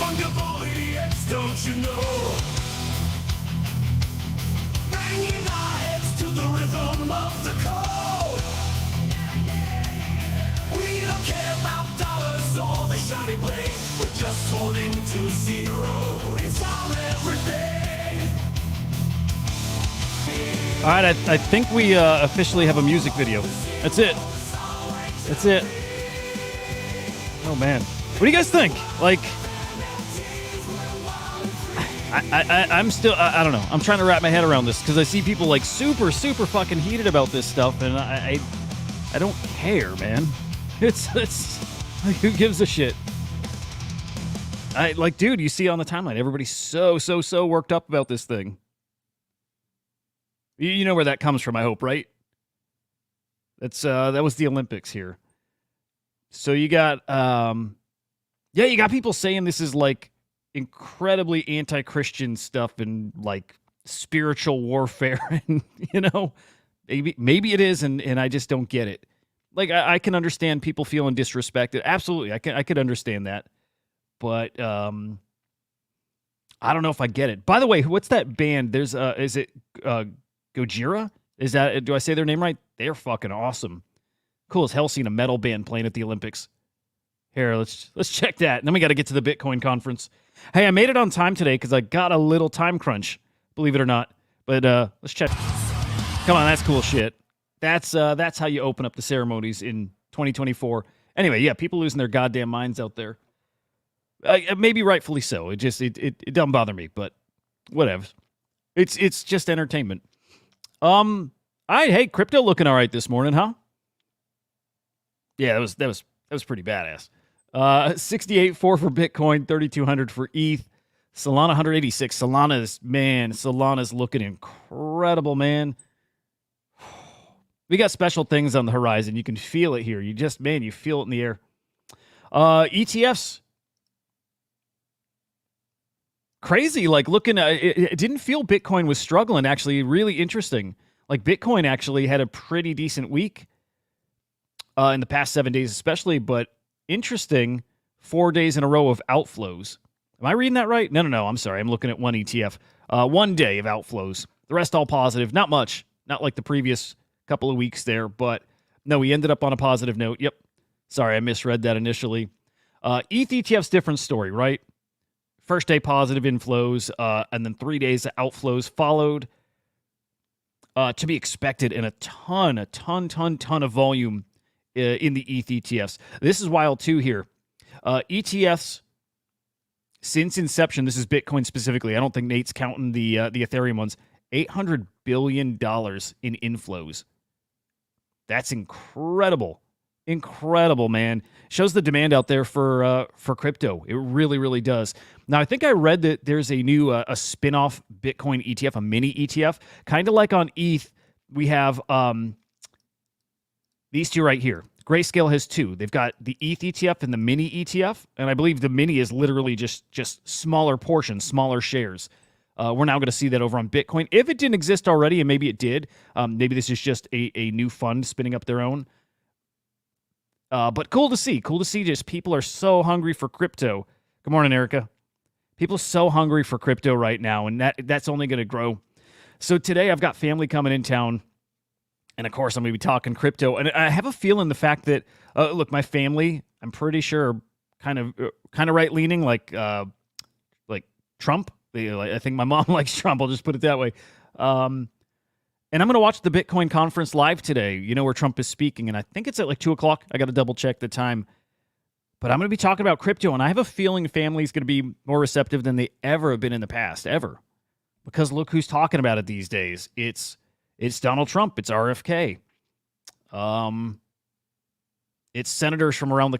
Fungible idiots, don't you know? Banging our heads to the rhythm of the code. We don't care about dollars or the shiny blade. We're just holding to zero. It's our everything. All right, I think we officially have a music video. That's it. That's it. Oh, man. What do you guys think? Like, I'm still, I don't know. I'm trying to wrap my head around this because I see people like super fucking heated about this stuff, and I don't care, man. It's like, who gives a shit? Like, dude, you see on the timeline, everybody's so worked up about this thing. You know where that comes from, I hope, right? That was the Olympics here. So you got, you got people saying this is like incredibly anti-Christian stuff and like spiritual warfare, and maybe it is, and I just don't get it. Like I can understand people feeling disrespected. Absolutely, I could understand that, but I don't know if I get it. By the way, what's that band? There's is it Gojira? Is that, do I say their name right? They're fucking awesome. Cool as hell seeing a metal band playing at the Olympics. Here, let's check that. And then we got to get to the Bitcoin conference. Hey, I made it on time today because I got a little time crunch, believe it or not. But let's check. Come on, that's cool shit. That's how you open up the ceremonies in 2024. Anyway, yeah, people losing their goddamn minds out there. Maybe rightfully so. It doesn't bother me, but whatever. It's just entertainment. Hey, crypto looking all right this morning, huh? Yeah, that was pretty badass. 68.4 for Bitcoin, 3,200 for ETH, Solana 186. Solana's looking incredible, man. We got special things on the horizon. You can feel it here. You feel it in the air. ETFs. Crazy, like looking at it didn't feel Bitcoin was struggling, actually. Really interesting. Like Bitcoin actually had a pretty decent week in the past 7 days, especially, but interesting, 4 days in a row of outflows. Am I reading that right? No. I'm sorry. I'm looking at one ETF. 1 day of outflows. The rest all positive. Not much. Not like the previous couple of weeks there, but no, we ended up on a positive note. Yep. Sorry, I misread that initially. ETH ETF's different story, right? First day positive inflows, and then 3 days of outflows followed. To be expected, and a ton of volume in the ETH ETFs. This is wild too here. ETFs since inception, this is Bitcoin specifically. I don't think Nate's counting the Ethereum ones. $800 billion in inflows. That's incredible. Incredible, man. Shows the demand out there for crypto. It really does. Now, I think I read that there's a new a spin-off Bitcoin ETF, a mini ETF, kind of like on ETH. We have these two right here. Grayscale has two. They've got the ETH ETF and the mini ETF, and I believe the mini is literally just smaller portions, smaller shares. We're now going to see that over on Bitcoin. If it didn't exist already, and maybe it did, maybe this is just a new fund spinning up their own. But cool to see. Cool to see just people are so hungry for crypto. Good morning, Erica. People are so hungry for crypto right now, and that's only going to grow. So today I've got family coming in town, and of course I'm going to be talking crypto. And I have a feeling the fact that, look, my family, I'm pretty sure, kind of right-leaning, like Trump. I think my mom likes Trump. I'll just put it that way. And I'm going to watch the Bitcoin conference live today, where Trump is speaking. And I think it's at like 2 o'clock. I got to double check the time. But I'm going to be talking about crypto. And I have a feeling family's going to be more receptive than they ever have been in the past, ever. Because look who's talking about it these days. It's Donald Trump. It's RFK. It's senators from around the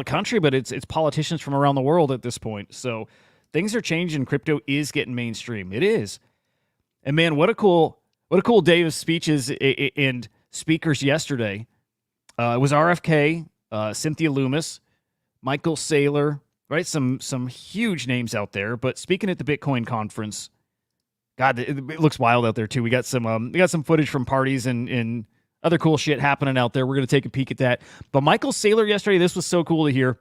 country, but it's politicians from around the world at this point. So things are changing. Crypto is getting mainstream. It is. And man, what a cool day of speeches and speakers yesterday. It was RFK, Cynthia Loomis, Michael Saylor, right? Some huge names out there. But speaking at the Bitcoin conference, God, it looks wild out there too. We got some footage from parties and other cool shit happening out there. We're gonna take a peek at that. But Michael Saylor yesterday, this was so cool to hear.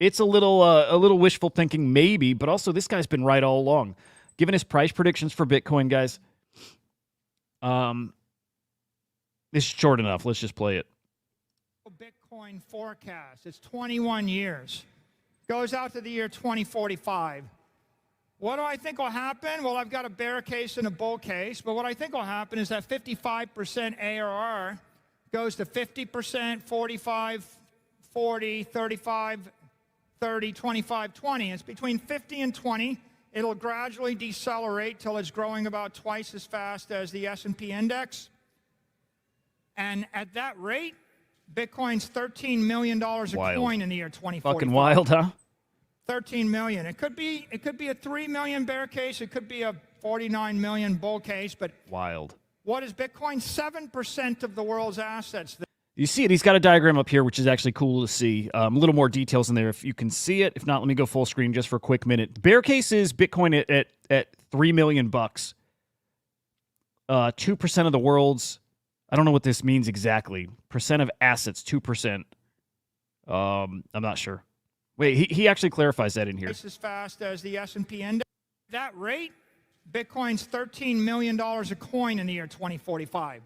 It's a little wishful thinking, maybe, but also this guy's been right all along. Given his price predictions for Bitcoin, guys, it's short enough. Let's just play it. Bitcoin forecast. It's 21 years. Goes out to the year 2045. What do I think will happen? Well, I've got a bear case and a bull case, but what I think will happen is that 55% ARR goes to 50%, 45, 40, 35, 30, 25, 20. It's between 50 and 20. It'll gradually decelerate till it's growing about twice as fast as the S&P index. And at that rate, Bitcoin's $13 million a coin in the year 2045. Fucking wild, huh? 13 million. It could be a 3 million bear case. It could be a 49 million bull case. But wild. What is Bitcoin? 7% of the world's assets. You see it. He's got a diagram up here, which is actually cool to see. A little more details in there if you can see it. If not, let me go full screen just for a quick minute. Bear case is Bitcoin at $3 million bucks. 2% of the world's. I don't know what this means exactly. Percent of assets, 2%. I'm not sure. Wait, he actually clarifies that in here. Twice as fast as the S&P index. That rate, Bitcoin's $13 million a coin in the year 2045.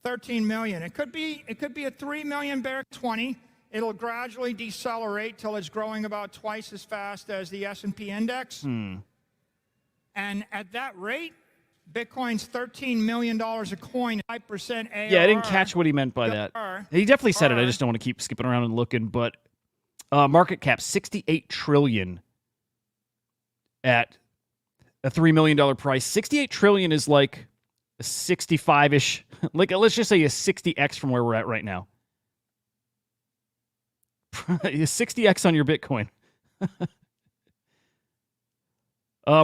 13 million. It could be a 3 million bear 20. It'll gradually decelerate till it's growing about twice as fast as the S&P index. And at that rate, Bitcoin's $13 million a coin, 5% ARR. Yeah, I didn't catch what he meant by that. He definitely said it. I just don't want to keep skipping around and looking. But market cap, $68 trillion at a $3 million price. $68 trillion is like a 65-ish, like let's just say a 60x from where we're at right now. A 60x on your Bitcoin.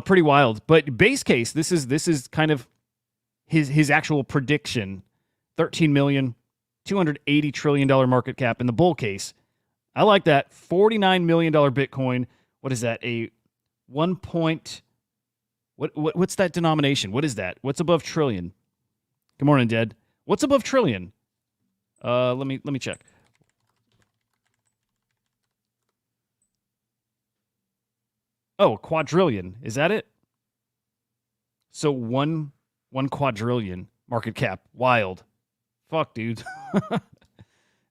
Pretty wild. But base case, this is kind of his actual prediction. 13 million, $280 trillion market cap in the bull case. I like that. $49 million Bitcoin. What is that? A 1 point. What's that denomination? What is that? What's above trillion? Good morning, Dad. What's above trillion? Let me check. Oh, quadrillion. Is that it? So one quadrillion market cap. Wild. Fuck, dude.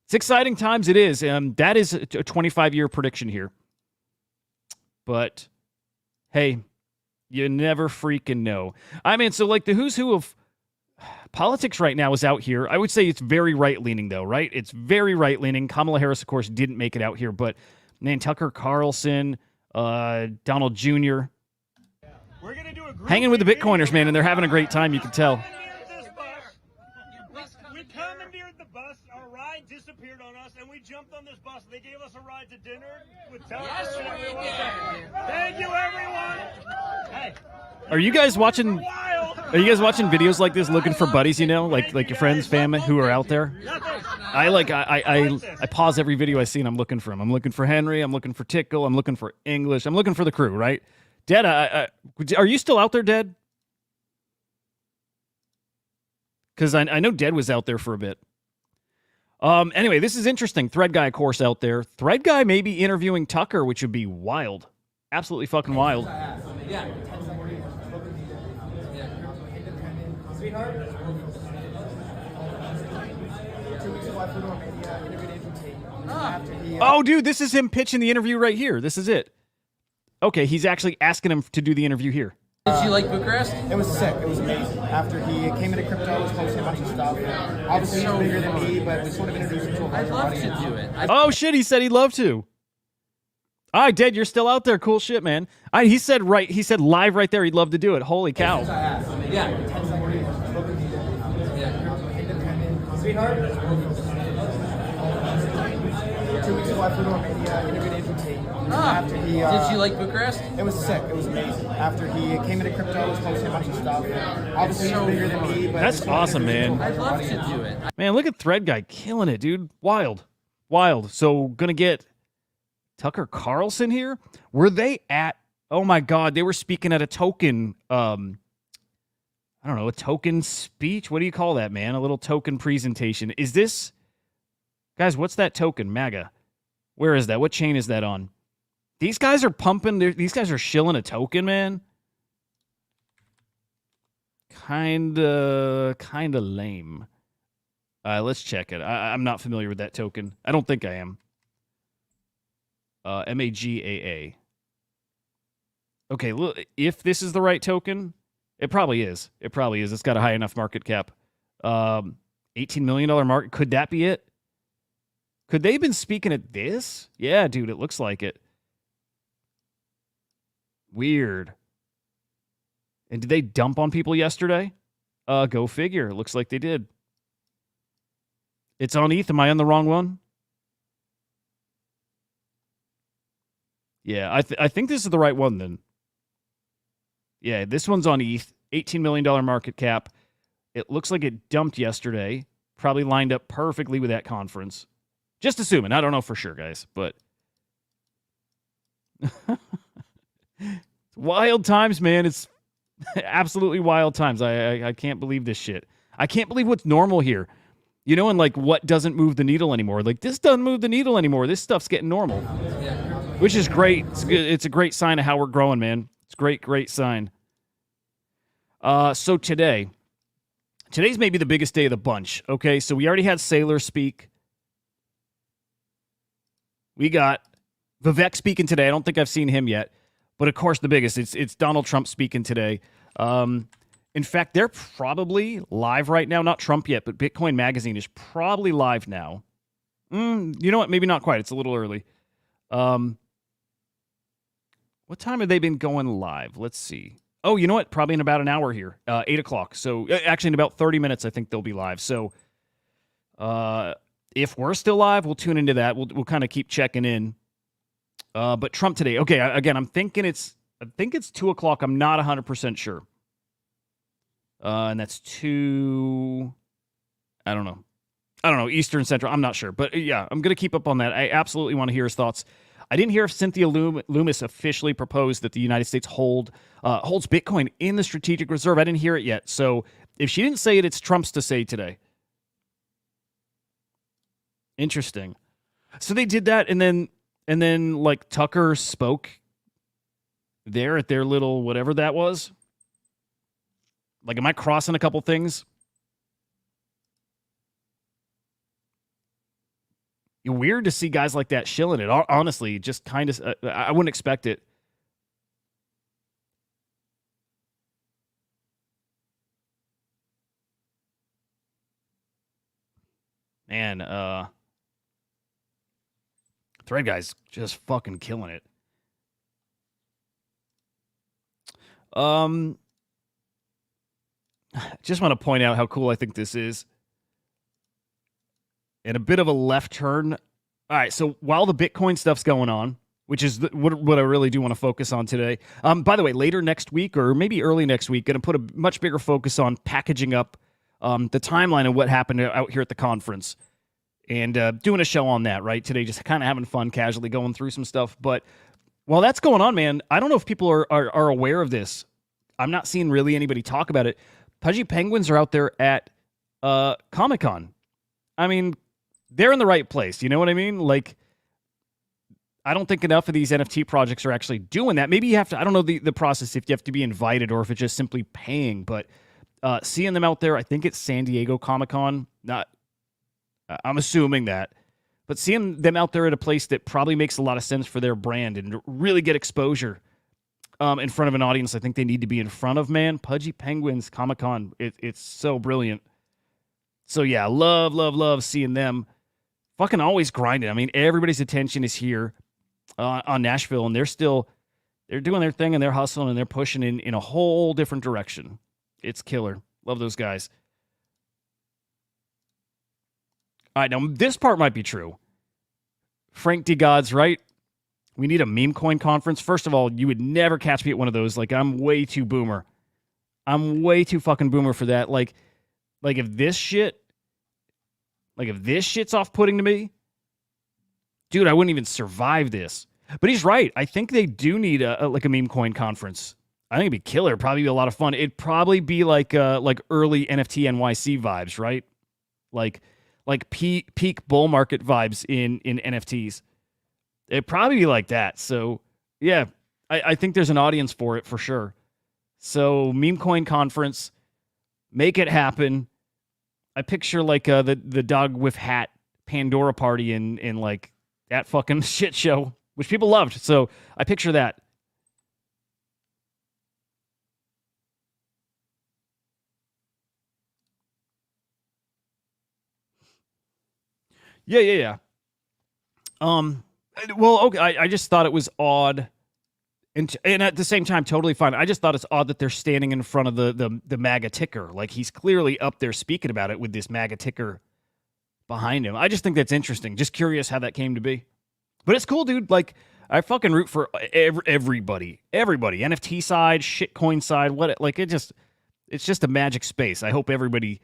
It's exciting times. It is. That is a 25-year prediction here. But hey, you never freaking know. I mean, so like the who's who of politics right now is out here. I would say it's very right-leaning, though, right? It's very right-leaning. Kamala Harris, of course, didn't make it out here, but man, Tucker Carlson, Donald Jr. We're gonna do a group hanging with the Bitcoiners, man, and they're having a great time, you can tell. We commandeered the bus, our ride disappeared on us, and we jumped on this bus. They gave us a ride to dinner with Tucker and everyone. Thank you, everyone. Hey. Are you guys watching videos like this looking for buddies, you know? Like your friends, family who are out there? I pause every video I see and I'm looking for them. I'm looking for Henry, I'm looking for Tickle, I'm looking for English, I'm looking for the crew, right? Dad, are you still out there, Dad? Because I know Dad was out there for a bit. Anyway, this is interesting. ThreadGuy, of course, out there. ThreadGuy may be interviewing Tucker, which would be wild. Absolutely fucking wild. Yeah. Sweetheart? Oh, dude, this is him pitching the interview right here. This is it. Okay, he's actually asking him to do the interview here. Did you like Bucharest? It was sick. It was amazing. After he came into crypto, was posting a bunch of stuff. Obviously, he's bigger than me, but we sort of introduced him to a I'd larger love audience. to do it. Oh, shit, he said he'd love to. All right, Dad, you're still out there. Cool shit, man. He said live right there he'd love to do it. Holy cow. Yeah. Sweetheart? 2 weeks ago, I flew to Romania, interviewed Andrew Tate. After he, Did you like Bucharest? It was sick. It was amazing. After he came into crypto, was posting a bunch of stuff. Obviously, he's bigger than me, but That's we sort of awesome, introduced him to a I'd larger love to audience. do it. Man, look at ThreadGuy killing it, dude. Wild. Wild. So, gonna get Tucker Carlson here? Were they at... Oh, my God. They were speaking at a token... I don't know, a token speech? What do you call that, man? A little token presentation. Is this... Guys, what's that token? MAGA. Where is that? What chain is that on? These guys are pumping. These guys are shilling a token, man. Kinda lame. Let's check it. I'm not familiar with that token. I don't think I am. MAGAA. Okay, look, if this is the right token, it probably is. It probably is. It's got a high enough market cap. $18 million market. Could that be it? Could they have been speaking at this? Yeah, dude, it looks like it. Weird. And did they dump on people yesterday? Go figure. Looks like they did. It's on ETH. Am I on the wrong one? Yeah, I think this is the right one then. Yeah, this one's on ETH. $18 million market cap. It looks like it dumped yesterday. Probably lined up perfectly with that conference. Just assuming. I don't know for sure, guys, but wild times, man. It's absolutely wild times. I can't believe this shit. I can't believe what's normal here. You know, and like what doesn't move the needle anymore. Like this doesn't move the needle anymore. This stuff's getting normal. Which is great. It's good. It's a great sign of how we're growing, man. It's a great sign. So today's maybe the biggest day of the bunch. Okay, so we already had Saylor speak. We got Vivek speaking today. I don't think I've seen him yet. But of course, the biggest, it's Donald Trump speaking today. In fact, they're probably live right now. Not Trump yet, but Bitcoin Magazine is probably live now. You know what? Maybe not quite. It's a little early. What time have they been going live? Let's see. Oh, you know what? Probably in about an hour here. 8 o'clock. So actually in about 30 minutes, I think they'll be live. So if we're still live, we'll tune into that. We'll kind of keep checking in. But Trump today. Okay, again, I think it's 2 o'clock. I'm not 100% sure. And that's 2. I don't know. Eastern Central. I'm not sure. But yeah, I'm going to keep up on that. I absolutely want to hear his thoughts. I didn't hear if Cynthia Loomis officially proposed that the United States holds Bitcoin in the strategic reserve. I didn't hear it yet. So if she didn't say it, it's Trump's to say today. Interesting. So they did that, and then like Tucker spoke there at their little whatever that was. Like, am I crossing a couple things? Weird to see guys like that shilling it. Honestly, just kind of, I wouldn't expect it. Man, ThreadGuy's just fucking killing it. Just want to point out how cool I think this is. And a bit of a left turn. All right, so while the Bitcoin stuff's going on, which is what I really do want to focus on today. By the way, later next week or maybe early next week, going to put a much bigger focus on packaging up the timeline of what happened out here at the conference. And doing a show on that, right? Today, just kind of having fun, casually going through some stuff. But while that's going on, man, I don't know if people are aware of this. I'm not seeing really anybody talk about it. Pudgy Penguins are out there at Comic-Con. I mean, they're in the right place. You know what I mean? Like, I don't think enough of these NFT projects are actually doing that. Maybe you have to, I don't know the process, if you have to be invited or if it's just simply paying. But seeing them out there, I think it's San Diego Comic-Con. I'm assuming that. But seeing them out there at a place that probably makes a lot of sense for their brand and really get exposure in front of an audience I think they need to be in front of, man. Pudgy Penguins Comic-Con, it's so brilliant. So yeah, love seeing them fucking always grinding. I mean, everybody's attention is here on Nashville, and they're doing their thing and they're hustling and they're pushing in a whole different direction. It's killer. Love those guys. All right, now this part might be true. Frank D. God's right. We need a meme coin conference. First of all, you would never catch me at one of those. Like, I'm way too boomer. I'm way too fucking boomer for that. Like if this shit's off-putting to me, dude, I wouldn't even survive this. But he's right. I think they do need a meme coin conference. I think it'd be killer. It'd probably be a lot of fun. It'd probably be like early NFT NYC vibes, right? Like peak bull market vibes in NFTs. It'd probably be like that. So yeah, I think there's an audience for it for sure. So meme coin conference, make it happen. I picture like the dog with hat Pandora party in like that fucking shit show, which people loved. So I picture that. Yeah. Well, okay. I just thought it was odd, and at the same time, totally fine. I just thought it's odd that they're standing in front of the MAGA ticker. Like he's clearly up there speaking about it with this MAGA ticker behind him. I just think that's interesting. Just curious how that came to be. But it's cool, dude. Like I fucking root for everybody. NFT side, shitcoin side. It's just a magic space. I hope everybody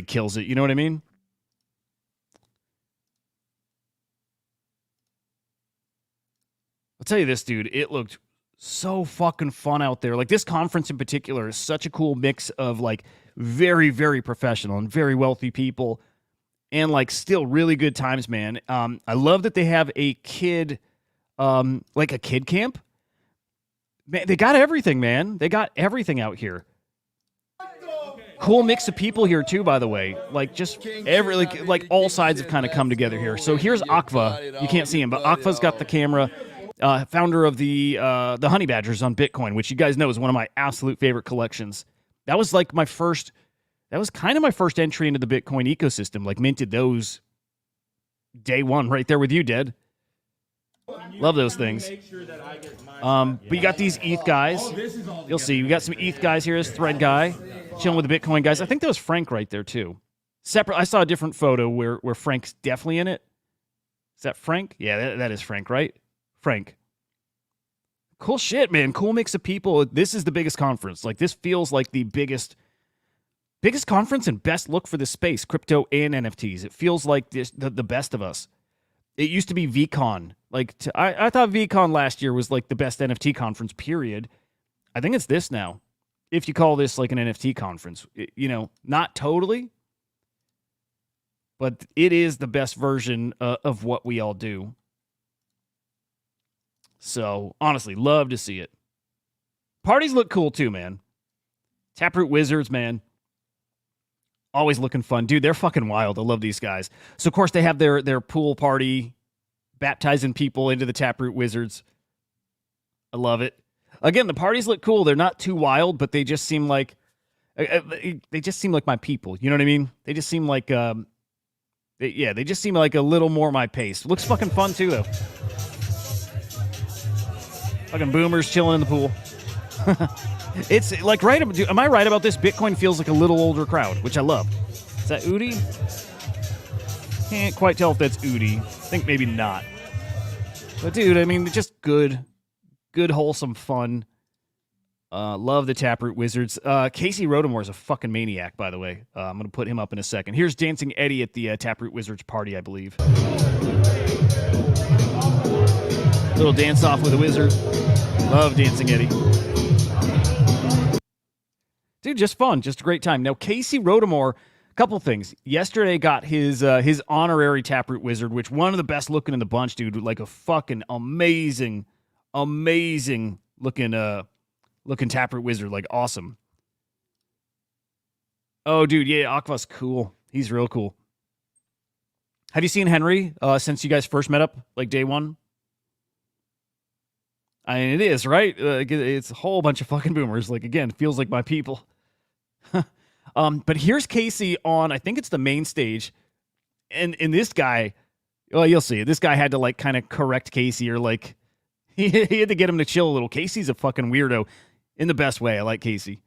kills it. You know what I mean? I'll tell you this, dude. It looked so fucking fun out there. Like this conference in particular is such a cool mix of like very, very professional and very wealthy people, and like still really good times, man. I love that they have a kid, like a kid camp. Man, they got everything, man. They got everything out here. Cool mix of people here too, by the way. Like just like all sides have kind of come together here. So here's Aqua. You can't see him, but Aqua's got the camera. Founder of the Honey Badgers on Bitcoin, which you guys know is one of my absolute favorite collections. That was like that was kind of my first entry into the Bitcoin ecosystem. Like minted those day one right there with you, Dead. Love those things. But you got these ETH guys. You'll see. We got some ETH guys here. This ThreadGuy chilling with the Bitcoin guys. I think that was Frank right there too. Separate. I saw a different photo where Frank's definitely in it. Is that Frank? Yeah, that is Frank, right? Frank. Cool shit, man. Cool mix of people. This is the biggest conference. Like this feels like the biggest conference and best look for the space, crypto and NFTs. It feels like the best of us. It used to be VCon. I thought VCon last year was like the best NFT conference, period. I think it's this now. If you call this like an NFT conference, not totally, but it is the best version of what we all do. So, honestly, love to see it. Parties look cool too, man. Taproot Wizards, man. Always looking fun. Dude, they're fucking wild. I love these guys. So, of course, they have their pool party, baptizing people into the Taproot Wizards. I love it. Again, the parties look cool. They're not too wild, but they just seem like my people. You know what I mean? They just seem like they just seem like a little more my pace. Looks fucking fun too, though. Fucking boomers chilling in the pool. It's like right. Am I right about this? Bitcoin feels like a little older crowd, which I love. Is that Udi? Can't quite tell if that's Udi. I think maybe not. But dude, I mean, just good, wholesome fun. Love the Taproot Wizards. Casey Rodomore is a fucking maniac, by the way. I'm gonna put him up in a second. Here's Dancing Eddie at the Taproot Wizards party, I believe. Little dance off with a wizard. Love Dancing Eddie. Dude, just fun. Just a great time. Now, Casey Rodomore, a couple things. Yesterday got his honorary Taproot Wizard, which one of the best looking in the bunch, dude. Like a fucking amazing looking Taproot Wizard. Like awesome. Oh, dude, yeah, Aqua's cool. He's real cool. Have you seen Henry since you guys first met up, like day one? I mean, it is, right? It's a whole bunch of fucking boomers. Like, again, feels like my people. But here's Casey on, I think it's the main stage. And this guy, well, you'll see. This guy had to, like, kind of correct Casey or, like, he had to get him to chill a little. Casey's a fucking weirdo in the best way. I like Casey.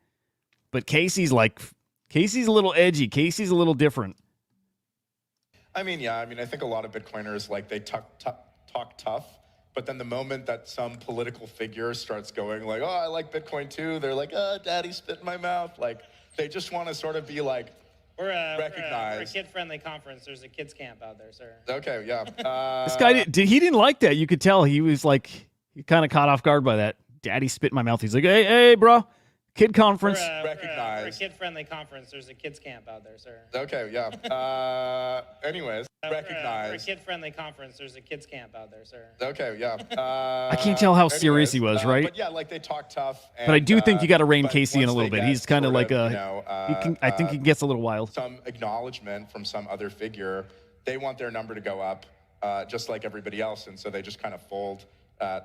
But Casey's a little edgy. Casey's a little different. I mean, yeah. I mean, I think a lot of Bitcoiners, like, they talk tough. But then the moment that some political figure starts going like, oh, I like Bitcoin too, they're like, oh, daddy spit in my mouth. Like, they just want to sort of be like, recognized. We're a kid-friendly conference. There's a kids camp out there, sir. Okay, yeah. This guy, he didn't like that. You could tell he was like, he kind of caught off guard by that. Daddy spit in my mouth. He's like, hey, bro. Kid conference. For Recognize. a kid-friendly conference, there's a kids camp out there, sir. Okay, yeah. Anyways, For a recognize. kid-friendly conference, there's a kids camp out there, sir. Okay, yeah. I can't tell how serious he was, right? But yeah, like they talk tough. And, But I do think you got to rein but Casey in a once little they bit. get He's kind of sort like a. you know, I think he gets a little wild. some acknowledgement from some other figure, they want their number to go up, just like everybody else, and so they just kind of fold.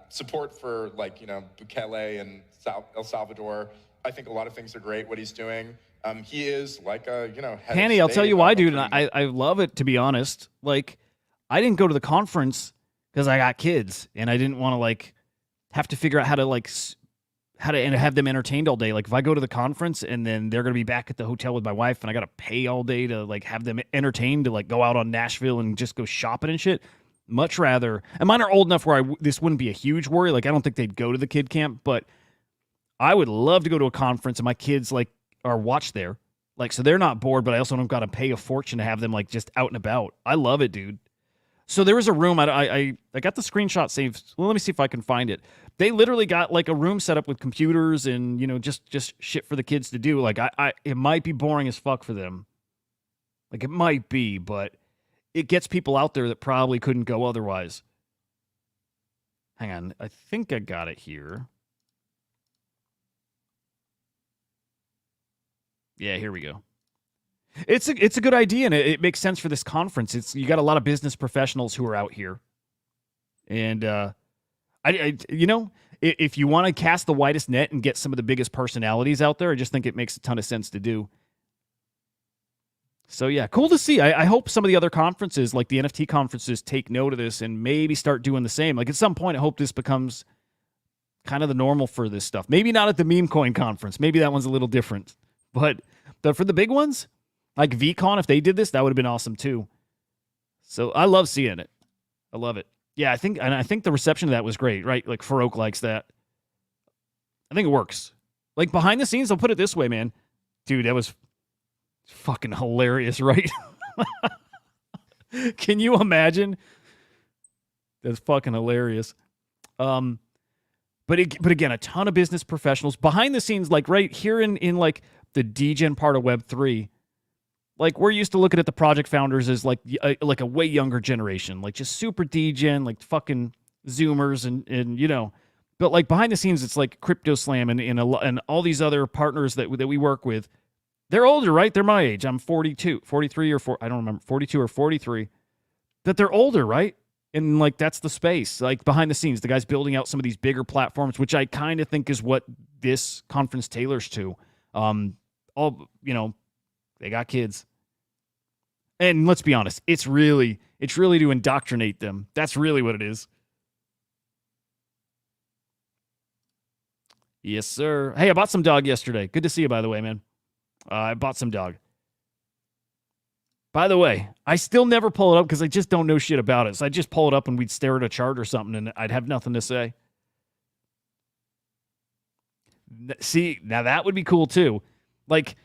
Support for like Bukele and El Salvador. I think a lot of things are great. What he's doing. He is like a head Hanny, of I'll tell state you why, of a dude. And pretty- I love it, to be honest. Like, I didn't go to the conference because I got kids and I didn't want to like have to figure out how to have them entertained all day. Like, if I go to the conference and then they're gonna be back at the hotel with my wife and I gotta pay all day to like have them entertained, to like go out on Nashville and just go shopping and shit. Much rather, and mine are old enough where this wouldn't be a huge worry. Like, I don't think they'd go to the kid camp, but I would love to go to a conference and my kids like are watched there. Like, so they're not bored, but I also don't got to pay a fortune to have them like just out and about. I love it, dude. So there was a room. I got the screenshot saved. Well, let me see if I can find it. They literally got like a room set up with computers and just shit for the kids to do. Like, it might be boring as fuck for them. Like, it might be, but it gets people out there that probably couldn't go otherwise. Hang on. I think I got it here. Yeah, here we go. It's a good idea, and it makes sense for this conference. You got a lot of business professionals who are out here. And if you want to cast the widest net and get some of the biggest personalities out there, I just think it makes a ton of sense to do. So yeah, cool to see. I hope some of the other conferences, like the NFT conferences, take note of this and maybe start doing the same. Like, at some point, I hope this becomes kind of the normal for this stuff. Maybe not at the meme coin conference. Maybe that one's a little different. But for the big ones, like VCon, if they did this, that would have been awesome too. So I love seeing it. I love it. Yeah, I think the reception of that was great, right? Like, Farouk likes that. I think it works. Like, behind the scenes, I'll put it this way, man. Dude, that was fucking hilarious, right? Can you imagine? That's fucking hilarious. But again, a ton of business professionals behind the scenes, like right here in like the degen part of Web3. Like, we're used to looking at the project founders as like a way younger generation, like just super degen, like fucking Zoomers and but like behind the scenes, it's like Crypto Slam and all these other partners that we work with. They're older, right? They're my age. I'm 42, 43 or 4. I don't remember, 42 or 43. But they're older, right? And like, that's the space. Like, behind the scenes, the guys building out some of these bigger platforms, which I kind of think is what this conference tailors to. They got kids. And let's be honest, it's really to indoctrinate them. That's really what it is. Yes, sir. Hey, I bought some dog yesterday. Good to see you, by the way, man. I bought some dog. By the way, I still never pull it up because I just don't know shit about it. So I just pull it up and we'd stare at a chart or something and I'd have nothing to say. See, now that would be cool too. Like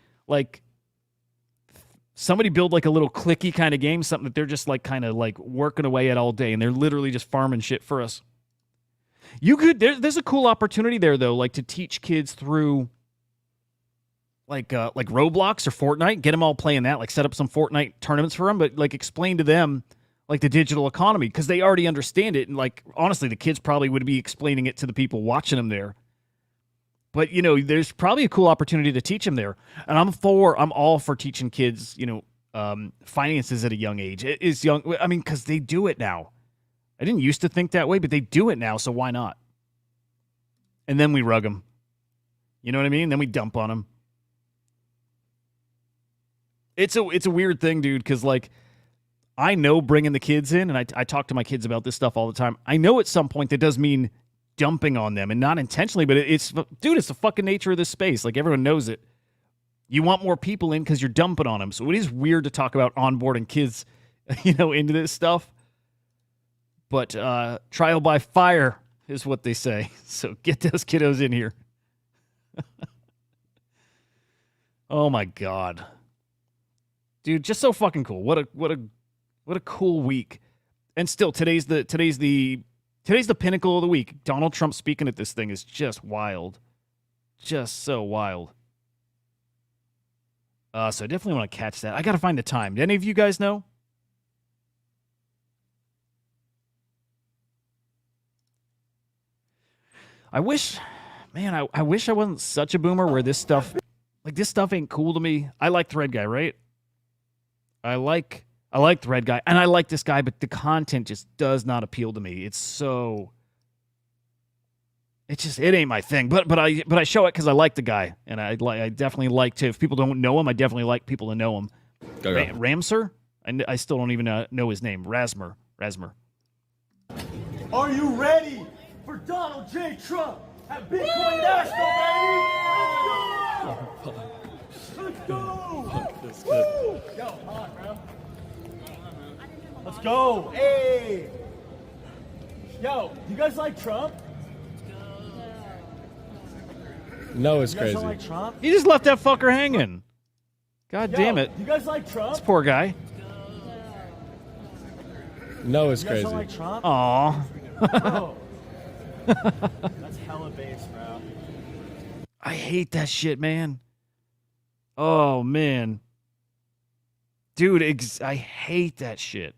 somebody build like a little clicky kind of game, something that they're just like kind of like working away at all day and they're literally just farming shit for us. You could, there's a cool opportunity there though, like to teach kids through like Roblox or Fortnite, get them all playing that, like set up some Fortnite tournaments for them, but like explain to them like the digital economy because they already understand it. And like, honestly, the kids probably would be explaining it to the people watching them there. But, there's probably a cool opportunity to teach them there. And I'm all for teaching kids, finances at a young age. It is young. I mean, because they do it now. I didn't used to think that way, but they do it now. So why not? And then we rug them. You know what I mean? Then we dump on them. It's a weird thing, dude, because like I know bringing the kids in, and I talk to my kids about this stuff all the time. I know at some point that does mean dumping on them, and not intentionally, but it's the fucking nature of this space. Like, everyone knows it. You want more people in because you're dumping on them. So it is weird to talk about onboarding kids, into this stuff. But trial by fire is what they say. So get those kiddos in here. Oh my God. Dude, just so fucking cool. What a cool week. And still, today's the pinnacle of the week. Donald Trump speaking at this thing is just wild. just so wild. So I definitely want to catch that. I got to find the time. Do any of you guys know? I wish, man, I wish I wasn't such a boomer where this stuff ain't cool to me. I like ThreadGuy, right? I like ThreadGuy, and I like this guy, but the content just does not appeal to me. It ain't my thing. But I show it because I like the guy, and I definitely like to. If people don't know him, I definitely like people to know him. Ramser? I still don't even know his name. Rasmer. Are you ready for Donald J. Trump at Bitcoin National, baby? Let's go! Let's go! Woo! Yo, come on, bro. Let's go! Hey! Yo, you guys like Trump? No, it's You guys crazy. don't like Trump? He just left that fucker hanging. God damn it. You guys like Trump? This poor guy. No, it's You guys crazy. don't like Trump? Aw. Bro. That's hella base, bro. I hate that shit, man. Oh, man. Dude, I hate that shit.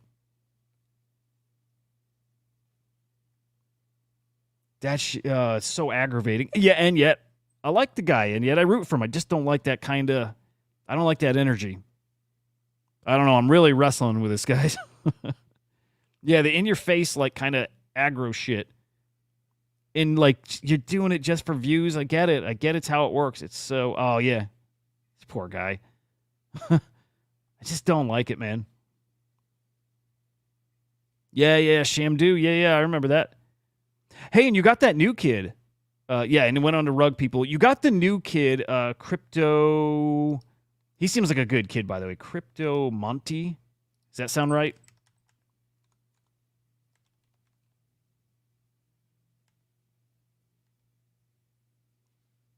It's so aggravating. Yeah, and yet, I like the guy, and yet I root for him. I just don't like that kind of... I don't like that energy. I don't know. I'm really wrestling with this, guys. Yeah, the in-your-face, like, kind of aggro shit. And, like, you're doing it just for views. I get it. It's how it works. It's so... Oh, yeah. This poor guy. I just don't like it, man. Yeah, Shamdu. Yeah, I remember that. Hey, and you got that new kid. Yeah, and it went on to Rug People. You got the new kid, Crypto... He seems like a good kid, by the way. Crypto Monty. Does that sound right?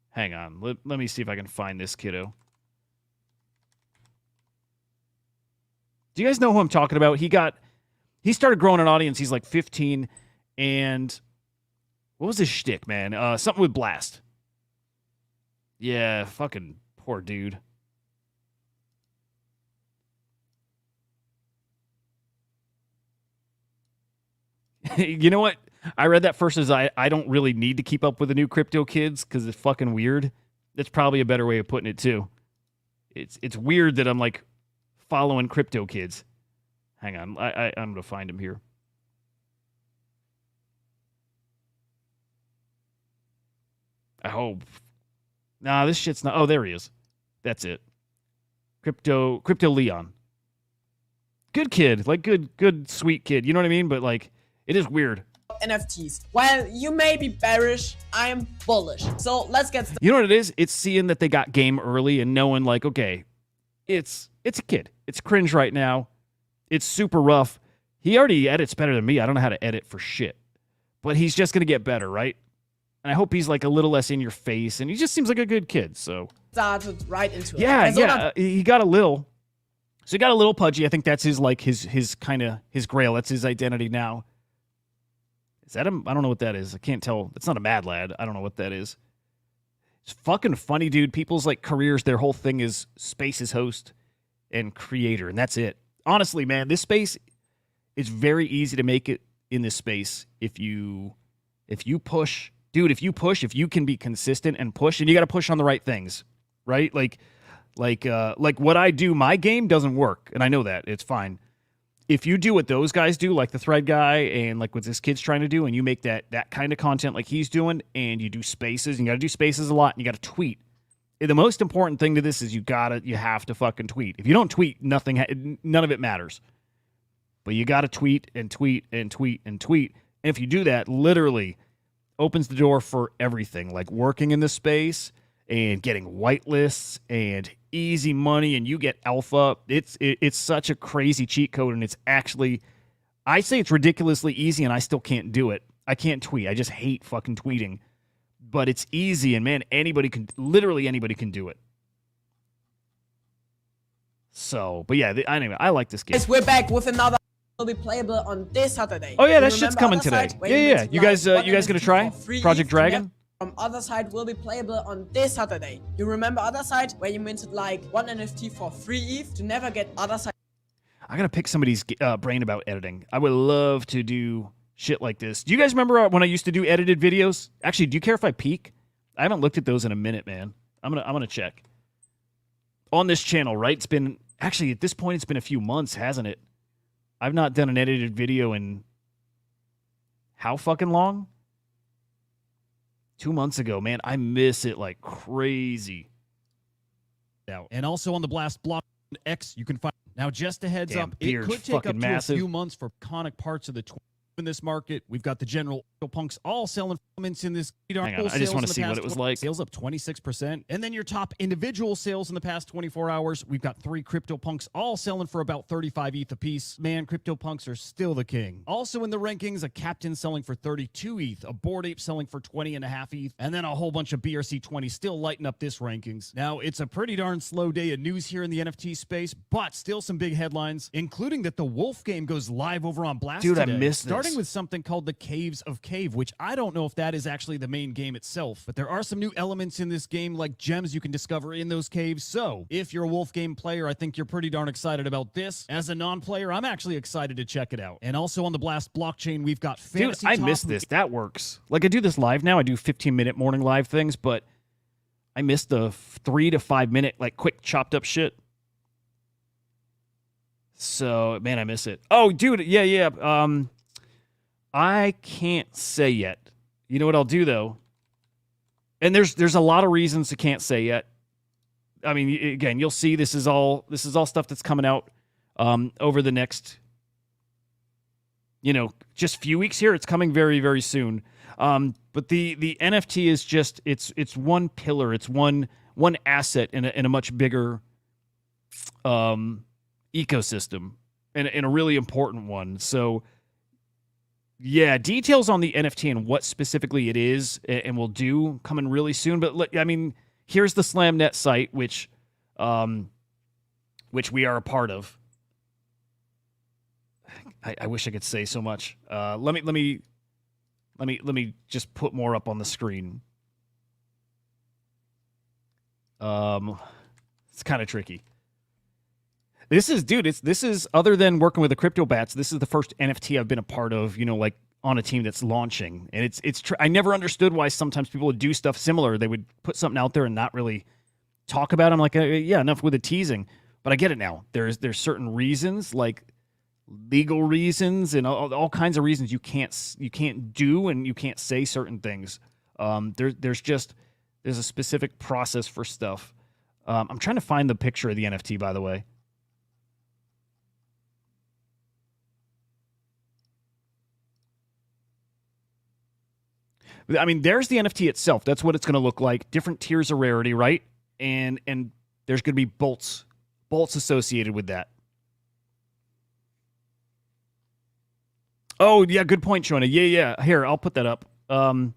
Hang on. Let me see if I can find this kiddo. Do you guys know who I'm talking about? He started growing an audience. He's like 15, and what was his shtick, man? Something with Blast. Yeah, fucking poor dude. You know what? I read that first as I don't really need to keep up with the new crypto kids because it's fucking weird. That's probably a better way of putting it too. It's weird that I'm like following crypto kids. Hang on, I'm gonna find him here. I hope. Nah, this shit's not. Oh, there he is. That's it. Crypto Leon. Good kid, like good sweet kid. You know what I mean? But like, it is weird. NFTs. While you may be bearish, I am bullish. So let's get started. You know what it is? It's seeing that they got game early and knowing like, okay, it's a kid. It's cringe right now. It's super rough. He already edits better than me. I don't know how to edit for shit. But he's just going to get better, right? And I hope he's like a little less in your face. And he just seems like a good kid, so. Started right into it. Yeah, And so yeah. He got a little. So he got a little pudgy. I think that's his like his kind of his grail. That's his identity now. Is that him? I don't know what that is. I can't tell. It's not a mad lad. I don't know what that is. It's fucking funny, dude. People's like careers, their whole thing is Space's host and creator, and that's it. Honestly, man, this space is very easy to make it in this space if you push. Dude, if you can be consistent and push, and you got to push on the right things, right? Like what I do, my game doesn't work, and I know that. It's fine. If you do what those guys do, like the ThreadGuy and like what this kid's trying to do, and you make that kind of content like he's doing, and you do spaces, and you got to do spaces a lot, and you got to tweet. The most important thing to this is you have to fucking tweet. If you don't tweet, none of it matters. But you got to tweet and tweet and tweet and tweet. And if you do that, literally opens the door for everything, like working in this space and getting whitelists and easy money, and you get alpha. It's such a crazy cheat code, and it's actually, I say it's ridiculously easy, and I still can't do it. I can't tweet. I just hate fucking tweeting. But it's easy, and man, literally anybody can do it. So, but yeah, anyway, I like this game. guys, we're back with another. Will be playable on this Saturday. Oh yeah, You that shit's remember coming other today. sites where Yeah. get You guys like gonna try free Project to get Dragon? from Other Side will be playable on this Saturday. You remember Other Side, where you minted like 1 NFT for 3 ETH to never get Other Side? I gotta pick somebody's brain about editing. I would love to do shit like this. Do you guys remember when I used to do edited videos? Actually, do you care if I peek? I haven't looked at those in a minute, man. I'm gonna check. On this channel, right? It's been actually at this point, it's been a few months, hasn't it? I've not done an edited video in how fucking long? 2 months ago, man. I miss it like crazy. Now, and also on the Blast Block X, you can find. Now, just a heads Damn, up, it beard's could take up fucking to massive. a few months for iconic parts of the in this market. We've got the general punks all selling elements in this. Hang on, I just want to see what it was like. Sales up 26%. And then your top individual sales in the past 24 hours, we've got 3 CryptoPunks all selling for about 35 ETH apiece. Man, CryptoPunks are still the king. Also in the rankings, a Captain selling for 32 ETH, a Bored Ape selling for 20.5 ETH, and then a whole bunch of BRC20 still lighting up this rankings. Now, it's a pretty darn slow day of news here in the NFT space, but still some big headlines, including that the Wolf game goes live over on Blast Dude, today, I missed this. starting with something called the Caves of Cave, which I don't know if that is actually the main game itself, but there are some new elements in this game like gems you can discover in those caves. So if you're a Wolf game player, I think you're pretty darn excited about this. As a non-player, I'm actually excited to check it out. And also on the Blast blockchain, we've got Fantasy Dude, I Top, missed this. That works. Like I do this live now. I do 15-minute morning live things, but I missed the 3 to 5 minute like quick chopped up shit. So man, I miss it. Oh, dude, yeah. I can't say yet. You know what I'll do though? And there's a lot of reasons I can't say yet. I mean, again, you'll see this is all stuff that's coming out over the next, just few weeks here. It's coming very, very soon. But the NFT is just it's one pillar. It's one asset in a much bigger ecosystem and a really important one. So yeah, details on the NFT and what specifically it is and will do coming really soon. But I mean, here's the SlamNet site, which we are a part of. I wish I could say so much. Let me just put more up on the screen. It's kind of tricky. This is other than working with the crypto bats, this is the first NFT I've been a part of, like on a team that's launching. And I never understood why sometimes people would do stuff similar. They would put something out there and not really talk about it. I'm like, yeah, enough with the teasing. But I get it now. There's certain reasons, like legal reasons and all kinds of reasons you can't do and you can't say certain things. There's a specific process for stuff. I'm trying to find the picture of the NFT, by the way. I mean, there's the NFT itself. That's what it's going to look like. Different tiers of rarity, right? And there's going to be bolts associated with that. Oh, yeah, good point, Shona. Yeah. Here, I'll put that up. I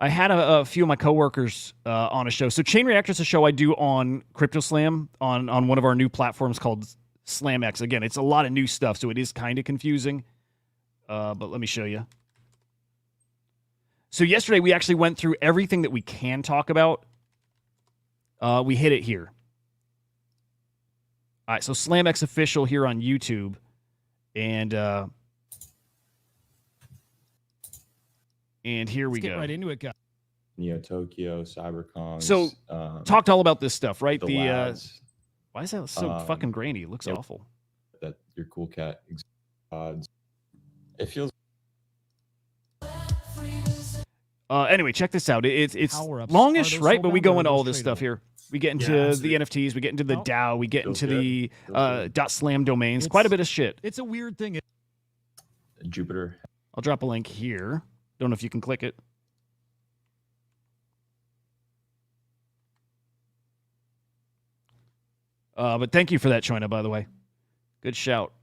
had a few of my coworkers on a show. So Chain Reactor is a show I do on CryptoSlam on one of our new platforms called SlamX. Again, it's a lot of new stuff, so it is kind of confusing. But let me show you. So yesterday, we actually went through everything that we can talk about. We hit it here. All right, so SlamX Official here on YouTube. And here we Let's get go. right into it, guys. Neo Tokyo, CyberCon. So talked all about this stuff, right? The lads, why is that so fucking grainy? It looks awful. that your cool cat odds. It feels. Anyway, check this out. It's Power-ups. longish, Are those right? sold But we out go or are into all those this stuff tradable? here. We get into Yeah, the NFTs. We get into the DAO. We get Feels into the good. .slam domains. Quite a bit of shit. It's a weird thing. Jupiter. I'll drop a link here. Don't know if you can click it. But thank you for that, Choina, by the way. Good shout.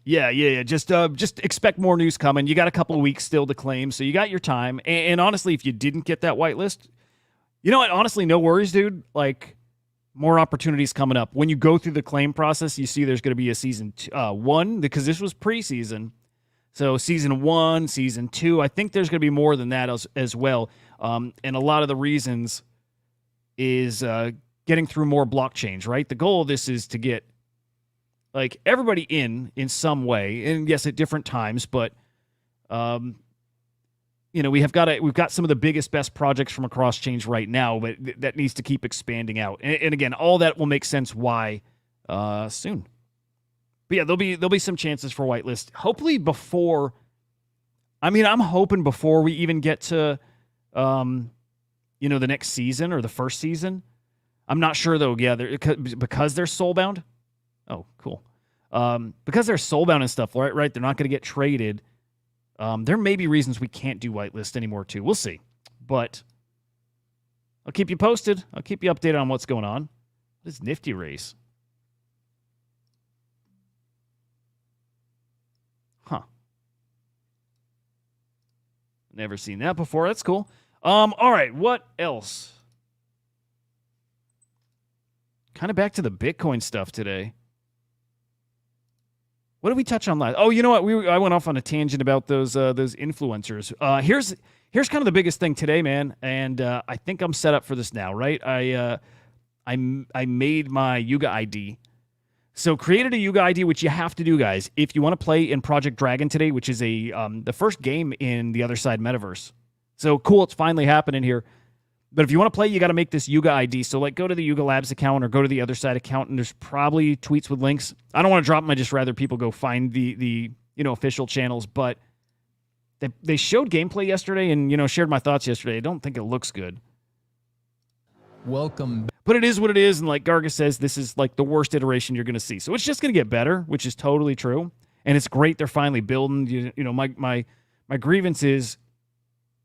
Yeah. Just expect more news coming. You got a couple of weeks still to claim, so you got your time. And honestly, if you didn't get that whitelist, you know what? Honestly, no worries, dude. Like, more opportunities coming up. When you go through the claim process, you see there's going to be a season 1 because this was preseason. So season 1, season 2, I think there's going to be more than that as well. And a lot of the reasons is getting through more blockchains, right? The goal of this is to get like everybody in some way, and yes, at different times, but we've got some of the biggest, best projects from across chains right now, but that needs to keep expanding out. And again, all that will make sense why soon. But yeah, there'll be some chances for whitelist. Hopefully before. I mean, I'm hoping before we even get to, the next season or the first season. I'm not sure though. Yeah, because they're soulbound. Oh, cool. Because they're soulbound and stuff, right? They're not going to get traded. There may be reasons we can't do whitelist anymore too. We'll see. But I'll keep you posted. I'll keep you updated on what's going on. What is Nifty Race? Huh. Never seen that before. That's cool. All right, what else? Kind of back to the Bitcoin stuff today. What did we touch on last? Oh, you know what? I went off on a tangent about those influencers. Here's kind of the biggest thing today, man. And I think I'm set up for this now, right? I made my Yuga ID. So created a Yuga ID, which you have to do, guys, if you want to play in Project Dragon today, which is the first game in the Other Side metaverse. So cool, it's finally happening here. But if you want to play, you got to make this Yuga ID. So like go to the Yuga Labs account or go to the Other Side account, and there's probably tweets with links. I don't want to drop them. I just rather people go find the official channels. But they showed gameplay yesterday and, shared my thoughts yesterday. I don't think it looks good. Welcome. But it is what it is. And like Garga says, this is like the worst iteration you're going to see. So it's just going to get better, which is totally true. And it's great they're finally building. My grievance is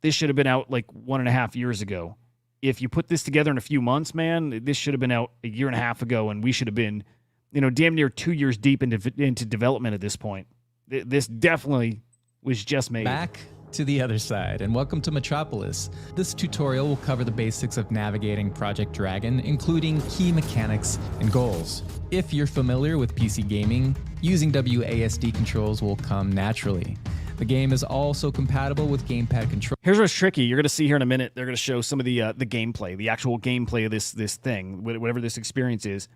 this should have been out like 1.5 years ago. If you put this together in a few months, man, this should have been out 1.5 years ago, and we should have been, damn near 2 years deep into development at this point. This definitely was just made. Back to the Other Side, and welcome to Metropolis. This tutorial will cover the basics of navigating Project Dragon, including key mechanics and goals. If you're familiar with PC gaming, using WASD controls will come naturally. The game is also compatible with gamepad control. Here's what's tricky. You're going to see here in a minute, they're going to show some of the gameplay, the actual gameplay of this thing, whatever this experience is.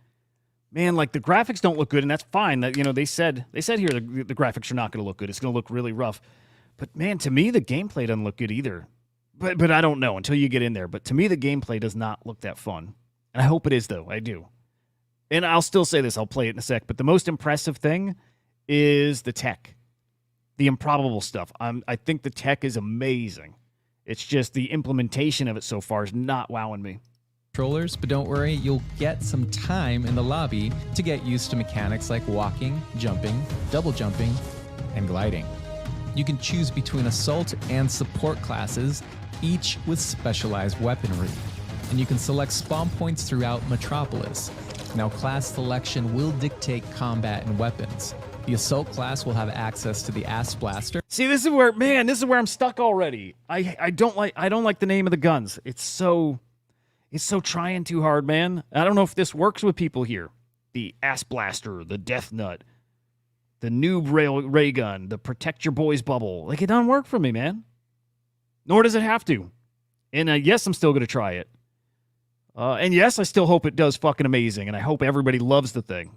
Man, like the graphics don't look good, and that's fine. That they said here the graphics are not going to look good. It's going to look really rough. But man, to me the gameplay doesn't look good either. But I don't know until you get in there. But to me the gameplay does not look that fun. And I hope it is though. I do. And I'll still say this. I'll play it in a sec. But the most impressive thing is the tech. The improbable stuff. I think the tech is amazing. It's just the implementation of it so far is not wowing me. Controllers, but don't worry, you'll get some time in the lobby to get used to mechanics like walking, jumping, double jumping, and gliding. You can choose between assault and support classes, each with specialized weaponry. And you can select spawn points throughout Metropolis. Now, class selection will dictate combat and weapons. The Assault class will have access to the Ass Blaster. See, this is where I'm stuck already. I don't like the name of the guns. It's so trying too hard, man. I don't know if this works with people here. The Ass Blaster, the Death Nut, the Noob Ray Gun, the Protect Your Boys Bubble. Like, it doesn't work for me, man. Nor does it have to. And yes, I'm still going to try it. And yes, I still hope it does fucking amazing, and I hope everybody loves the thing.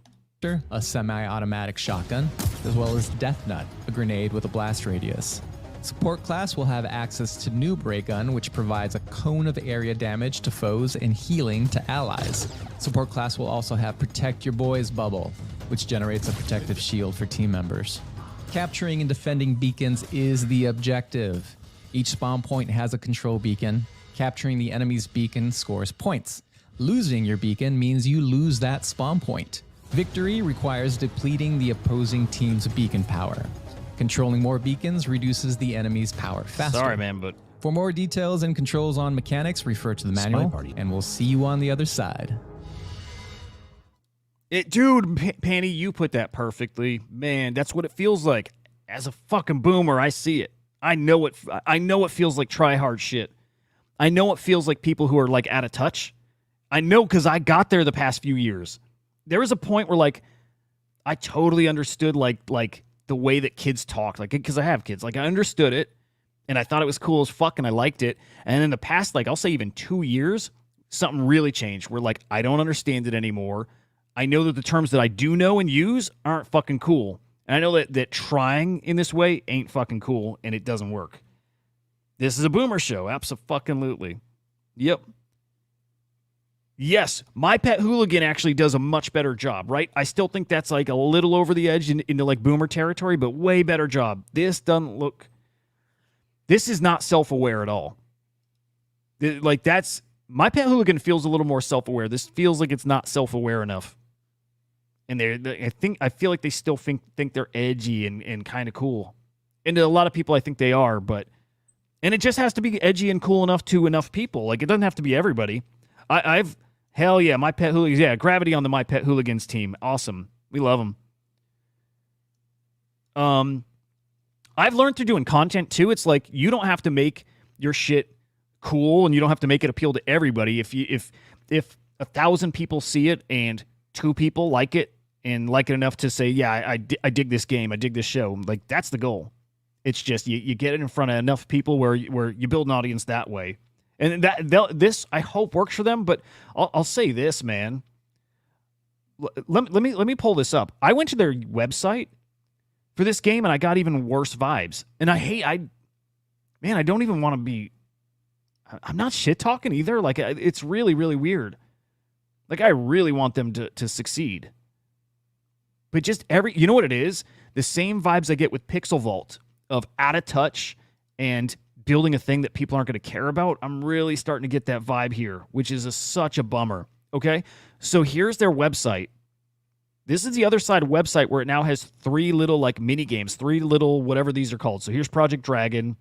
A semi-automatic shotgun, as well as Death Nut, a grenade with a blast radius. Support class will have access to Noob Ray Gun, which provides a cone of area damage to foes and healing to allies. Support class will also have Protect Your Boys Bubble, which generates a protective shield for team members. Capturing and defending beacons is the objective. Each spawn point has a control beacon. Capturing the enemy's beacon scores points. Losing your beacon means you lose that spawn point. Victory requires depleting the opposing team's beacon power. Controlling more beacons reduces the enemy's power faster. Sorry, man, but... For more details and controls on mechanics, refer to the manual, and we'll see you on the other side. Dude, Panny, you put that perfectly. Man, that's what it feels like. As a fucking boomer, I see it. I know it feels like try-hard shit. I know it feels like people who are, like, out of touch. I know because I got there the past few years. There was a point where, like, I totally understood, like the way that kids talk, like, because I have kids, like, I understood it and I thought it was cool as fuck and I liked it. And in the past, like, I'll say even 2 years, something really changed where, like, I don't understand it anymore. I know that the terms that I do know and use aren't fucking cool. And I know that trying in this way ain't fucking cool and it doesn't work. This is a boomer show. Abso-fucking-lutely. Yep. Yes, My Pet Hooligan actually does a much better job, right? I still think that's like a little over the edge into like boomer territory, but way better job. This doesn't look... This is not self-aware at all. Like, that's... My Pet Hooligan feels a little more self-aware. This feels like it's not self-aware enough. And I feel like they still think they're edgy and kind of cool. And to a lot of people, I think they are, but... And it just has to be edgy and cool enough to enough people. Like, it doesn't have to be everybody. Hell yeah, My Pet Hooligans. Yeah, Gravity on the My Pet Hooligans team. Awesome. We love them. I've learned through doing content, too. It's like, you don't have to make your shit cool, and you don't have to make it appeal to everybody. If 1,000 people see it, and 2 people like it, and like it enough to say, yeah, I dig this game, I dig this show, like, that's the goal. It's just, you get it in front of enough people where you build an audience that way. And this, I hope, works for them, but I'll say this, man. Let me pull this up. I went to their website for this game, and I got even worse vibes. And I don't even want to be... I'm not shit-talking either. Like, it's really, really weird. Like, I really want them to succeed. But just you know what it is? The same vibes I get with Pixel Vault of out of touch and... building a thing that people aren't going to care about, I'm really starting to get that vibe here, which is such a bummer, okay? So here's their website. This is the other side website where it now has 3 little, like, mini-games, 3 little whatever these are called. So here's Project Dragon.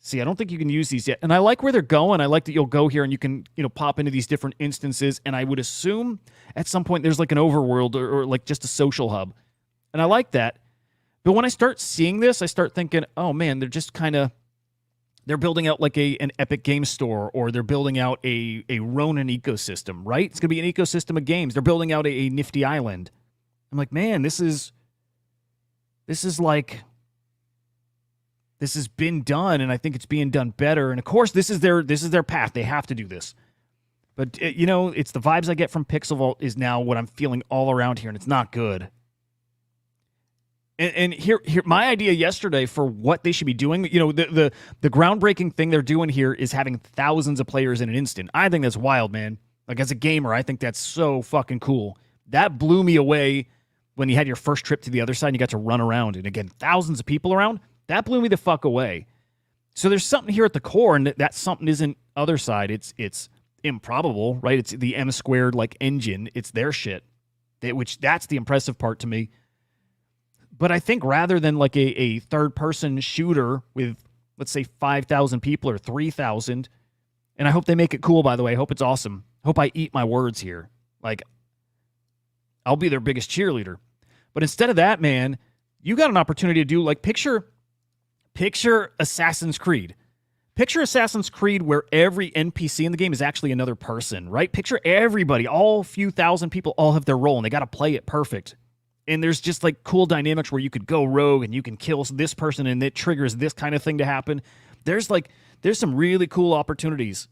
See, I don't think you can use these yet. And I like where they're going. I like that you'll go here and you can, pop into these different instances. And I would assume at some point there's, like, an overworld or like, just a social hub. And I like that. But when I start seeing this, I start thinking, oh, man, they're just kind of... They're building out like an Epic Game Store, or they're building out a Ronin ecosystem, right? It's going to be an ecosystem of games. They're building out a Nifty Island. I'm like, man, this has been done, and I think it's being done better. And of course, this is their path. They have to do this. But it's the vibes I get from Pixel Vault is now what I'm feeling all around here, and it's not good. And here, my idea yesterday for what they should be doing, the groundbreaking thing they're doing here is having thousands of players in an instant. I think that's wild, man. Like, as a gamer, I think that's so fucking cool. That blew me away when you had your first trip to the other side and you got to run around. And again, thousands of people around. That blew me the fuck away. So there's something here at the core, and that something isn't other side. It's improbable, right? It's the M squared like engine. It's their shit. That's the impressive part to me. But I think rather than like a third-person shooter with, let's say, 5,000 people or 3,000, and I hope they make it cool, by the way. I hope it's awesome. I hope I eat my words here. Like, I'll be their biggest cheerleader. But instead of that, man, you got an opportunity to do, like, picture Assassin's Creed. Picture Assassin's Creed where every NPC in the game is actually another person, right? Picture everybody, all few thousand people all have their role, and they got to play it perfect. And there's just like cool dynamics where you could go rogue and you can kill this person and it triggers this kind of thing to happen. There's some really cool opportunities.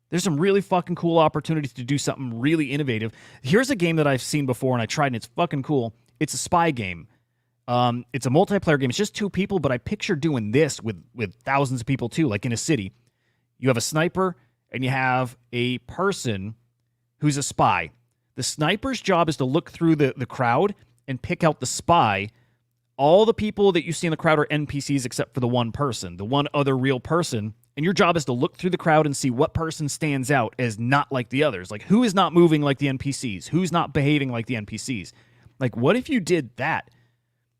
There's some really fucking cool opportunities to do something really innovative. Here's a game that I've seen before and I tried and it's fucking cool. It's a spy game. It's a multiplayer game. It's just 2 people, but I picture doing this with thousands of people too, like in a city. You have a sniper and you have a person who's a spy. The sniper's job is to look through the crowd and pick out the spy. All the people that you see in the crowd are NPCs except for the one person, the one other real person. And your job is to look through the crowd and see what person stands out as not like the others. Like, who is not moving like the NPCs? Who's not behaving like the NPCs? Like, what if you did that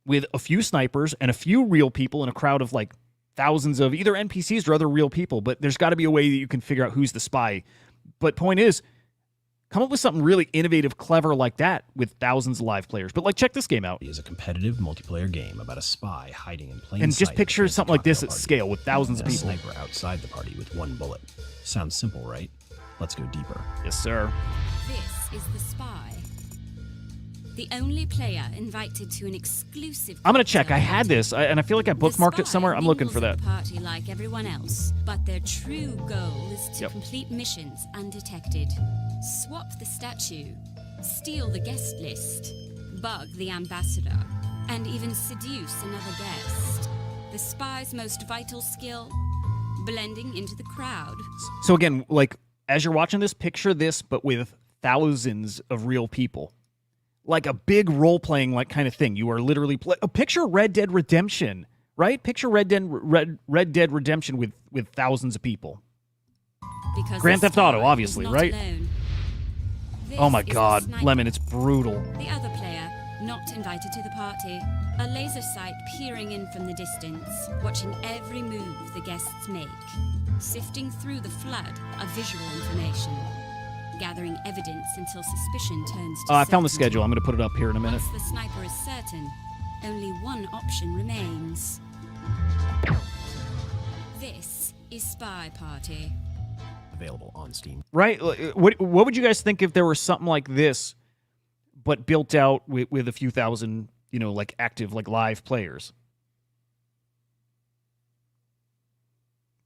with a few snipers and a few real people in a crowd of like thousands of either NPCs or other real people? But there's got to be a way that you can figure out who's the spy. But point is, come up with something really innovative, clever like that with thousands of live players. But, like, check this game out. It is a competitive multiplayer game about a spy hiding in plain and sight. just picture something like this at scale with thousands of people. A sniper outside the party with 1 bullet. Sounds simple, right? Let's go deeper. Yes, sir. This is The Spy. The only player invited to an exclusive. I'm gonna check. I had this, and I feel like I bookmarked it somewhere. I'm looking for that. The party like everyone else, but their true goal is to complete missions undetected. Swap the statue, steal the guest list, bug the ambassador, and even seduce another guest. The spy's most vital skill: blending into the crowd. So again, like as you're watching this, picture this, but with thousands of real people. Like a big role-playing like kind of thing. You are literally picture Red Dead Redemption, right? Picture Red Dead Redemption with thousands of people. Because Grand Theft Auto, obviously, right? Oh my This is God, the sniper. Lemon, it's brutal. The other player, not invited to the party, a laser sight peering in from the distance, watching every move the guests make, sifting through the flood of visual information, gathering evidence until suspicion turns to I found the certainty. schedule. I'm going to put it up here in a minute. Once the sniper is certain, only one option remains. This is Spy Party. Available on Steam. Right? What would you guys think if there were something like this, but built out with a few thousand, like active, like live players?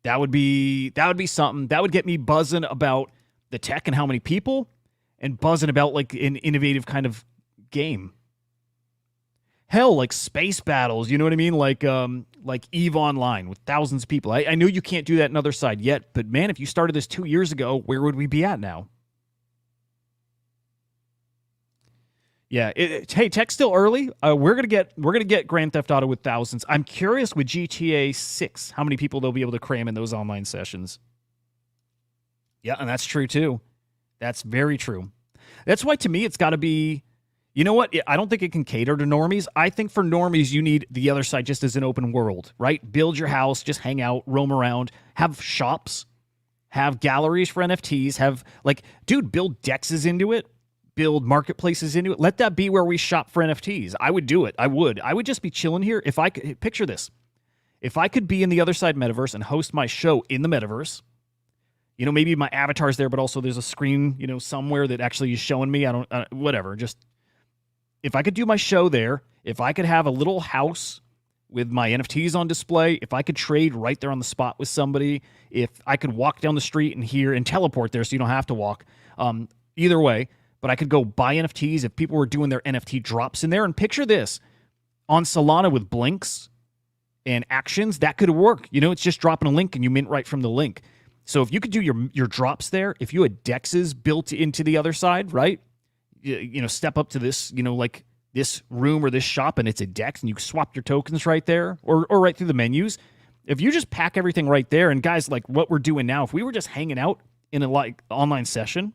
That would be something. That would get me buzzing about the tech and how many people, and buzzing about like an innovative kind of game. Hell, like space battles, you know what I mean? Like EVE Online with thousands of people. I know you can't do that in Other Side yet, but man, if you started this 2 years ago, where would we be at now? Yeah, hey, tech's still early. We're gonna get Grand Theft Auto with thousands. I'm curious with GTA 6 how many people they'll be able to cram in those online sessions. Yeah, and that's true too. That's very true. That's why to me it's got to be. You know what? I don't think it can cater to normies. I think for normies you need the Other Side just as an open world, right? Build your house, just hang out, roam around, have shops, have galleries for NFTs, have dude, build dexes into it. Build marketplaces into it. Let that be where we shop for NFTs. I would do it. I would just be chilling here. If I could picture this, if I could be in the Other Side metaverse and host my show in the metaverse, maybe my avatar's there, but also there's a screen, somewhere that actually is showing me. Whatever. Just if I could do my show there, if I could have a little house with my NFTs on display, if I could trade right there on the spot with somebody, if I could walk down the street and teleport there so you don't have to walk. Either way. But I could go buy NFTs if people were doing their NFT drops in there. And picture this, on Solana with blinks and actions, that could work. It's just dropping a link and you mint right from the link. So if you could do your drops there, if you had dexes built into the Other Side, right? Step up to this, like this room or this shop and it's a dex and you swap your tokens right there or right through the menus. If you just pack everything right there, and guys, like what we're doing now, if we were just hanging out in a online session,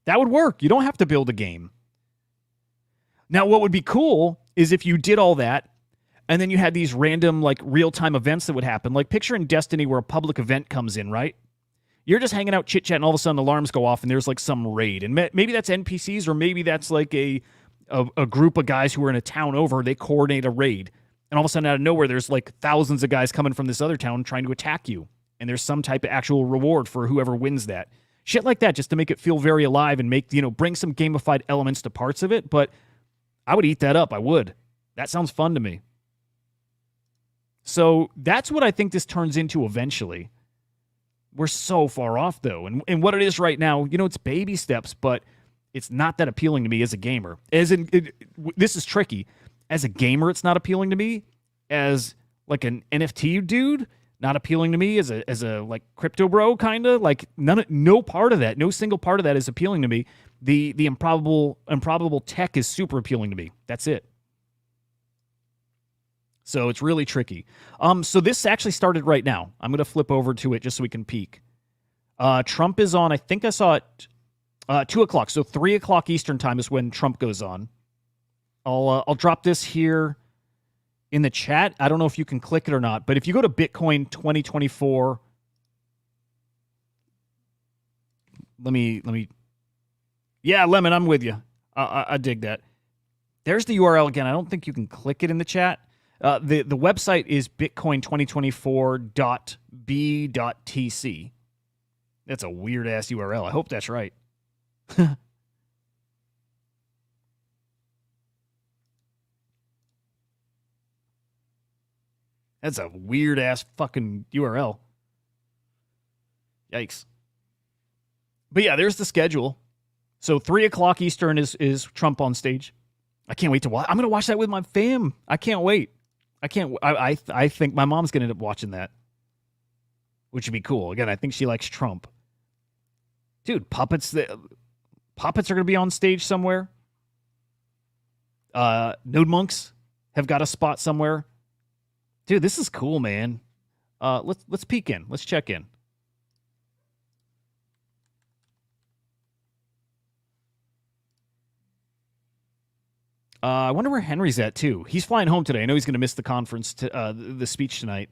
that would work. You don't have to build a game. Now, what would be cool is if you did all that, and then you had these random, real-time events that would happen. Like, picture in Destiny where a public event comes in, right? You're just hanging out, chit-chat, and all of a sudden alarms go off, and there's, some raid. And maybe that's NPCs, or maybe that's, a group of guys who are in a town over. They coordinate a raid. And all of a sudden, out of nowhere, there's, thousands of guys coming from this other town trying to attack you. And there's some type of actual reward for whoever wins that. Shit like that, just to make it feel very alive and bring some gamified elements to parts of it. But I would eat that up. I would. That sounds fun to me. So that's what I think this turns into eventually. We're so far off, though. And what it is right now, it's baby steps, but it's not that appealing to me as a gamer. This is tricky. As a gamer, it's not appealing to me. As an NFT dude, not appealing to me. As a crypto bro, kind of no part of that, no single part of that is appealing to me. The improbable tech is super appealing to me. That's it. So it's really tricky. So this actually started right now. I'm going to flip over to it just so we can peek. Trump is on. I think I saw it 2 o'clock. So 3 o'clock Eastern time is when Trump goes on. I'll drop this here in the chat. I don't know if you can click it or not, but if you go to Bitcoin 2024, let me. Yeah, Lemon, I'm with you. I dig that. There's the URL again. I don't think you can click it in the chat. The website is bitcoin2024.b.tc. That's a weird ass URL. I hope that's right. That's a weird ass fucking URL. Yikes. But yeah, there's the schedule. So 3 o'clock Eastern is Trump on stage. I can't wait to watch. I'm going to watch that with my fam. I can't wait. I think my mom's going to end up watching that, which would be cool. Again, I think she likes Trump. Dude, puppets are going to be on stage somewhere. Node monks have got a spot somewhere. Dude, this is cool, man. Let's peek in. Let's check in. I wonder where Henry's at, too. He's flying home today. I know he's going to miss the conference, the speech tonight.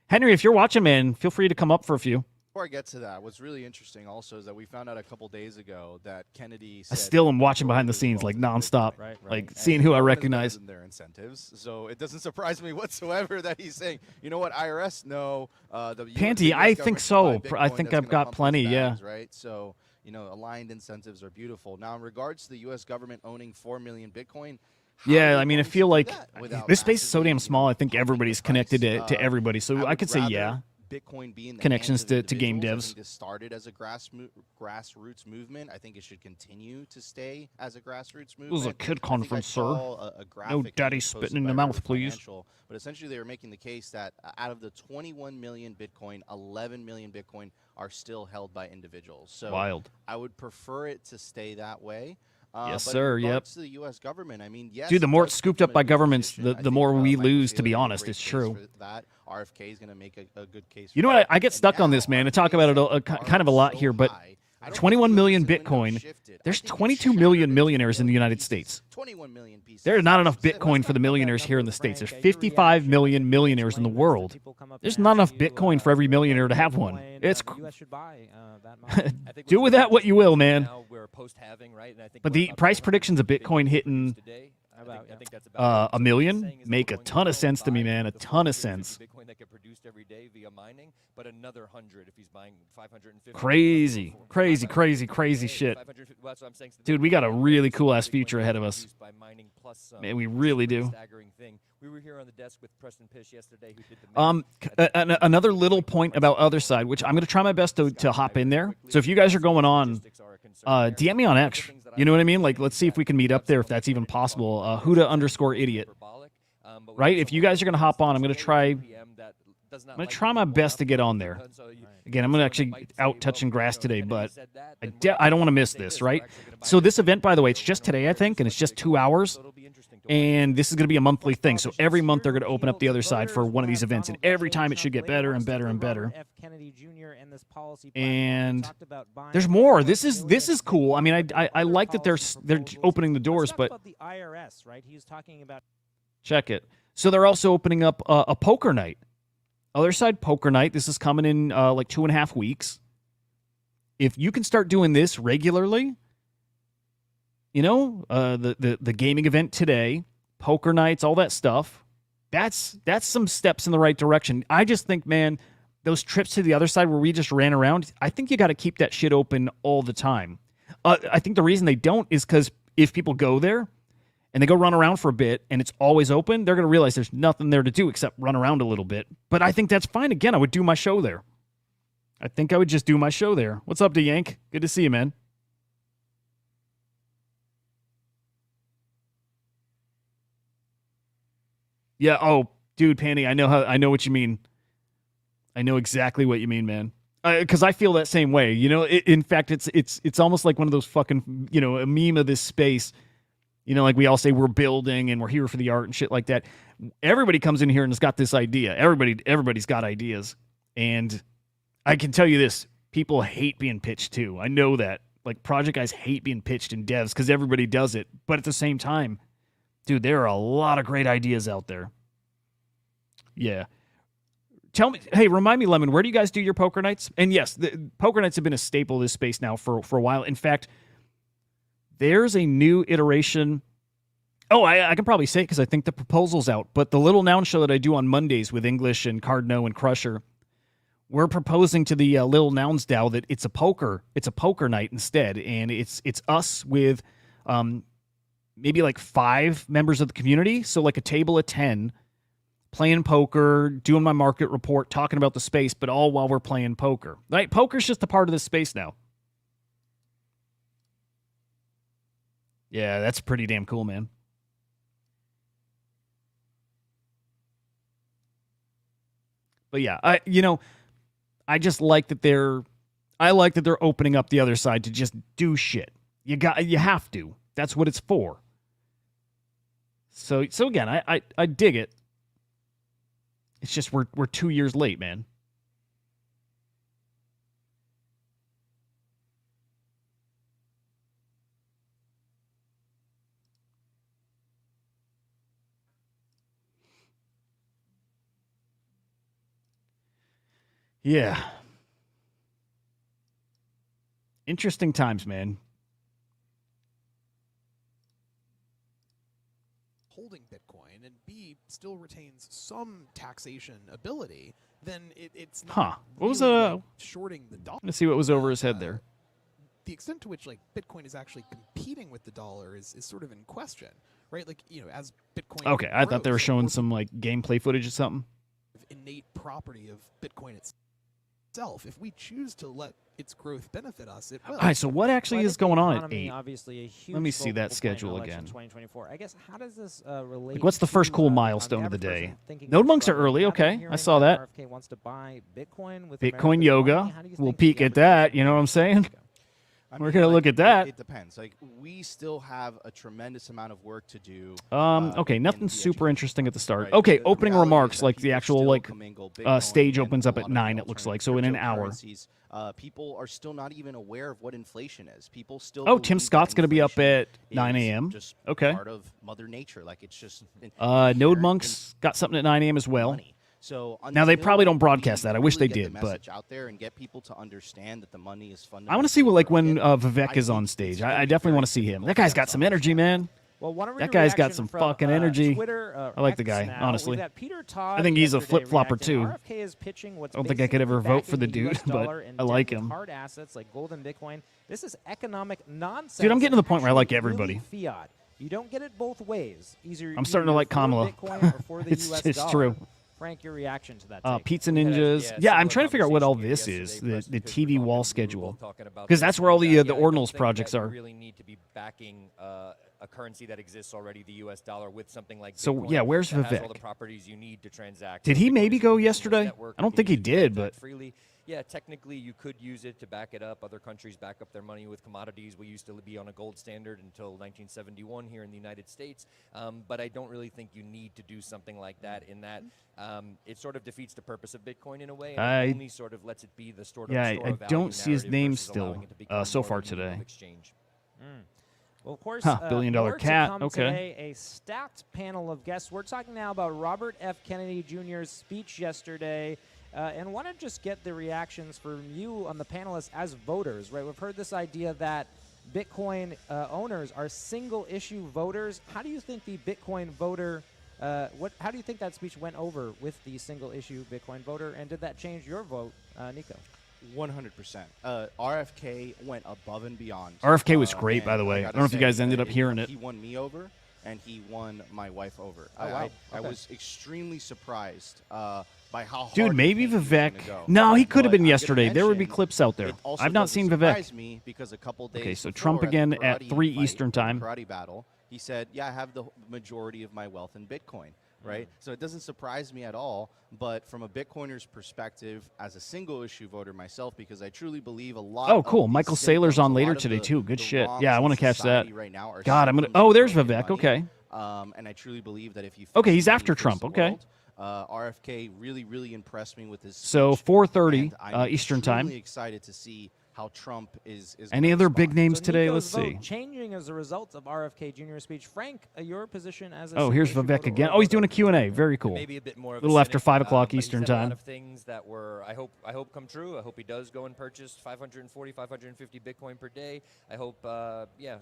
Henry, if you're watching, man, feel free to come up for a few. Before I get to that, what's really interesting also is that we found out a couple days ago that Kennedy said I still am watching behind the scenes, like, nonstop. Right. Like, seeing who I recognize. Their incentives. So it doesn't surprise me whatsoever that he's saying, you know what, IRS, no. Panty, I think so. I think I've got plenty, yeah. Right? So, aligned incentives are beautiful. Now, in regards to the U.S. government owning 4 million Bitcoin, yeah, I mean, I feel like this space is so damn small. I think everybody's connected to everybody. So I could say, yeah. Bitcoin be in the connections hands of to game individuals. devs. I think this started as a grassroots movement. I think it should continue to stay as a grassroots movement. This is a kid conference, sir. No daddy spitting in the mouth, please. But essentially, they were making the case that out of the 21 million Bitcoin, 11 million Bitcoin are still held by individuals. So wild. I would prefer it to stay that way. Yes, but sir. in Yep. regards to the U.S. government, I mean, yes, Dude, the it more does it's scooped up by governments, the more we lose, to be Haley made a honest. great It's case true. for that. RFK is going to make a good case. You know what? I get stuck on this, man. I talk about it kind of a lot here, but 21 million Bitcoin. There's 22 million millionaires in the United States. 21 million pieces. There's not enough Bitcoin for the millionaires here in the States. There's 55 million millionaires in the world. There's not enough Bitcoin for every millionaire to have one. It's do with that what you will, man. But the price predictions of Bitcoin hitting a million make a ton of sense to me, man. A ton of sense. Crazy shit. Dude, we got a really cool ass future ahead of us. Man, we really do. We were here on the desk with Preston Pish yesterday, who did the another little point about other side, which I'm going to try my best to hop in there. So if you guys are going on, DM me on X. You know what I mean? Like, let's see if we can meet up there, if that's even possible. Huda_idiot. Right? If you guys are going to hop on, I'm going to try my best to get on there. Again, I'm going to actually out touching grass today, but I don't want to miss this, right? So this event, by the way, it's just today, I think, and it's just 2 hours. And this is going to be a monthly thing. So every month they're going to open up the other side for one of these events. And every time it should get better and better and better. And there's more. This is cool. I mean, I like that they're opening the doors, but check it. So they're also opening up a poker night. Other side poker night. This is coming in like 2.5 weeks. If you can start doing this regularly, the gaming event today, poker nights, all that stuff, that's some steps in the right direction. I just think, man, those trips to the other side where we just ran around, I think you got to keep that shit open all the time. I think the reason they don't is because if people go there and they go run around for a bit and it's always open, they're going to realize there's nothing there to do except run around a little bit. But I think that's fine. Again, I would do my show there. I think I would just do my show there. What's up, DeYank? Good to see you, man. Yeah, oh, dude, Panty, I know what you mean. I know exactly what you mean, man. Because I feel that same way. In fact, it's almost like one of those fucking, a meme of this space. Like we all say we're building and we're here for the art and shit like that. Everybody comes in here and has got this idea. Everybody's got ideas. And I can tell you this, people hate being pitched too. I know that. Like project guys hate being pitched in devs because everybody does it. But at the same time, dude, there are a lot of great ideas out there. Yeah. Tell me, hey, remind me, Lemon, where do you guys do your poker nights? And yes, the poker nights have been a staple of this space now for a while. In fact, there's a new iteration. Oh, I can probably say it because I think the proposal's out. But the Little Noun show that I do on Mondays with English and Cardno and Crusher, we're proposing to the Little Nouns DAO that it's a poker night instead, and it's us with maybe like 5 members of the community, so like a table of 10, playing poker, doing my market report, talking about the space, but all while we're playing poker. Right? Poker's just a part of this space now. Yeah, that's pretty damn cool, man. But yeah, I just like that they're opening up the other side to just do shit. You have to. That's what it's for. So again, I dig it. It's just we're 2 years late, man. Yeah. Interesting times, man. Holding Bitcoin and B still retains some taxation ability, then it's not What was really, like, shorting the dollar. Let's see what was over his head there. The extent to which like Bitcoin is actually competing with the dollar is sort of in question, right? Like, as Bitcoin Okay, I thought they were grows, showing some like gameplay footage or something. innate property of Bitcoin itself. If we choose to let its growth benefit us, it will. All right, so what actually is going on at 8? Obviously, a huge Let me see that focal point in schedule election again. 2024. I guess how does this relate? Like, what's the first cool milestone of the day? Node monks are early. Okay, I saw that. RFK wants to buy Bitcoin with Bitcoin yoga. We'll peek at that. You know what I'm saying? We're gonna look at that. It depends. Like, we still have a tremendous amount of work to do. Okay, nothing super interesting at the start. Okay, opening remarks, like the actual like stage opens up at 9. It looks like so in an hour. People are still not even aware of what inflation is. People still. Oh, Tim believe Scott's that gonna be up at inflation 9 is a.m. Just Okay. part of Mother Nature. Like, it's just. Node monks got something at 9 a.m. as well. So now they until probably don't we broadcast that. I wish really they get did, the but message out there and get people to understand that the money is I want to see what like when Vivek is on stage. I definitely want to see him. That guy's got some energy, man. Well, that guy's got some fucking energy. Twitter, I like the X guy, now. honestly. We've got Peter Todd I think he's a yesterday flip-flopper reacting. too. RFK is pitching what's I don't think I could ever vote for the basically dude, backing the US but dollar and I like debt with him. hard assets like gold and Bitcoin. This is economic nonsense. Dude, I'm getting to the point where I like Actually everybody. really Fiat. You don't get it both ways. I'm starting to like Kamala. Or for the US It's dollar. true. Frank, your reaction to that take? Pizza Ninjas. Yeah, I'm trying to figure out what all this is. The TV wall schedule, because that's where all the ordinals projects are. Really need to be backing a currency that exists already, the U.S. dollar, with something like So, Bitcoin yeah, where's that has all Vivek? the properties you need to transact. Did he maybe go yesterday? I don't think he did, but freely. Yeah, technically you could use it to back it up. Other countries back up their money with commodities. We used to be on a gold standard until 1971 here in the United States. But I don't really think you need to do something like that in that it sort of defeats the purpose of Bitcoin in a way. And it only sort of lets it be the store of I value don't see his narrative name versus still allowing it to become so more far of a medium of today. exchange. Well, of course, billion-dollar more to cat. come Okay. Today, a stacked panel of guests. We're talking now about Robert F. Kennedy Jr.'s speech yesterday, and want to just get the reactions from you on the panelists as voters. Right, we've heard this idea that Bitcoin owners are single-issue voters. How do you think the Bitcoin voter? How do you think that speech went over with the single-issue Bitcoin voter, and did that change your vote, Nico? 100%. RFK went above and beyond. RFK was great, by the way. I don't know if you guys ended up hearing it. He won me over, and he won my wife over. Oh, wow. I was extremely surprised by how hard. Dude, maybe he was gonna Vivek. go. No, he could have But been I'm gonna yesterday. There would be mention, clips out there. it also I've not doesn't seen surprise Vivek. me because a couple days Okay, so before Trump at the again at karate 3 fight, Eastern time. Karate battle. He said, "Yeah, I have the majority of my wealth in Bitcoin." Right, so it doesn't surprise me at all. But from a Bitcoiner's perspective, as a single-issue voter myself, because I truly believe a lot. Oh, cool. of Michael these Saylor's symptoms, on a later lot of today, too. Good the shit. wrongs Yeah, I want to in catch that. society right now are God, I'm going to. symptoms Oh, of there's broken Vivek. money. Okay. And I truly believe that if you. Okay, fix he's the money, after you fix Trump. the Okay. world. RFK really impressed me with his. So speech, 4:30 and I'm Eastern time. extremely excited to see how Trump is Any gonna other big respond. names So today? Nico's Let's vote see. changing as a result of RFK Jr.'s speech. Frank, your position as a Oh, here's single-issue Vivek voter again. or Oh, he's voter? doing a Q&A. Very cool. Maybe a bit more A of little after cynic, 5 o'clock but he Eastern said a lot time. of things that were, I hope come true. I hope he does go and purchase 540, 550 Bitcoin per day. I hope,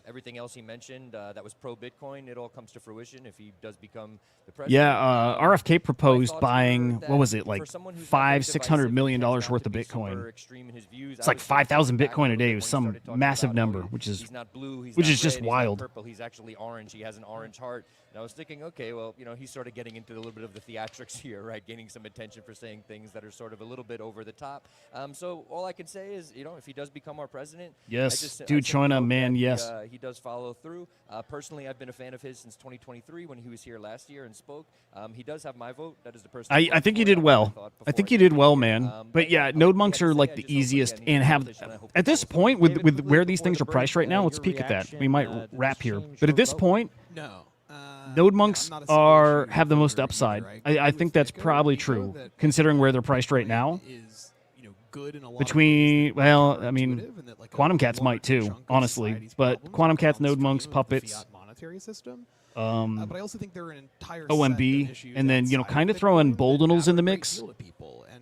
everything else he mentioned that was pro-Bitcoin, it all comes to fruition if he does become the president. Yeah, RFK proposed thoughts buying, were what was it, that like for someone who's $500-600 million tends not worth to of be super Bitcoin. extreme in his views, It's I like was 5,000 back Bitcoin a little day. bit It was when he some started talking massive about how number, which is he's not blue, he's which not is just red, he's not wild. purple, he's actually orange. He has an orange heart. And I was thinking, okay, well, he's sort of getting into a little bit of the theatrics here, right? Gaining some attention for saying things that are sort of a little bit over the top. So all I can say is, if he does become our president, Yes, dude, China, man, yes. He does follow through. Personally, I've been a fan of his since 2023 when he was here last year and spoke. He does have my vote. That is the person. I think you did well. I think you did well, man. But yeah, node monks are like the easiest and have at this point with where these things are priced right now. Let's peek at that. We might wrap here, but at this point, node monks have the most upside. I think that's probably true, considering where they're priced right now. I mean, Quantum Cats might too, honestly. But Quantum Cats, node monks, puppets. But I also think there are an entire OMB, and then kind of throw in Boldinals in the mix.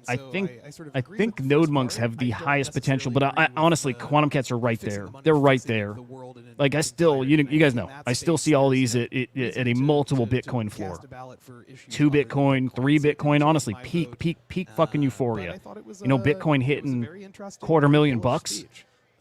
I think node monks have the highest potential, but I honestly, Quantum Cats are right there. They're right there. Like I still, you guys know, I still see all these at a multiple Bitcoin floor. 2 Bitcoin, 3 Bitcoin. Honestly, peak fucking euphoria. Bitcoin hitting $250,000 bucks.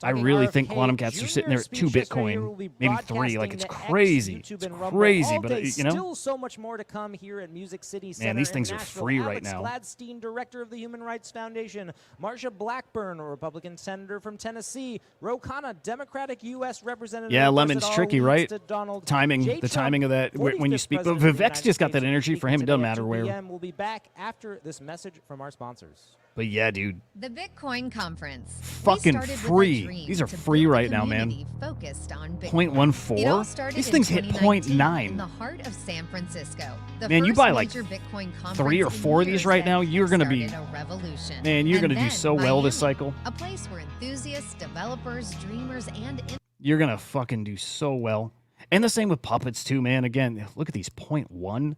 I really think Quantum Cats are sitting there at 2 Bitcoin, maybe 3. Like, it's crazy. It's crazy, but, Still so much more to come here at Music City Center. Man, these things are free right now. Alex Gladstein, director of the Human Rights Foundation. Marsha Blackburn, a Republican senator from Tennessee. Ro Khanna, Democratic U.S. representative. Yeah, Lemon's tricky, right? The timing of that, when you speak. But Vivek's just got that energy for him. It doesn't matter where. We'll be back after this message from our sponsors. But yeah, dude. The Bitcoin conference. Fucking free. These are free right now, man. Focused on 0.14? These things hit 0.9. In the heart of San Francisco. Man, you buy like Bitcoin 3 or 4 of these right now, you're going to be... Man, you're going to do so well this cycle. A place where enthusiasts, developers, dreamers, and... You're going to fucking do so well. And the same with puppets too, man. Again, look at these 0.1.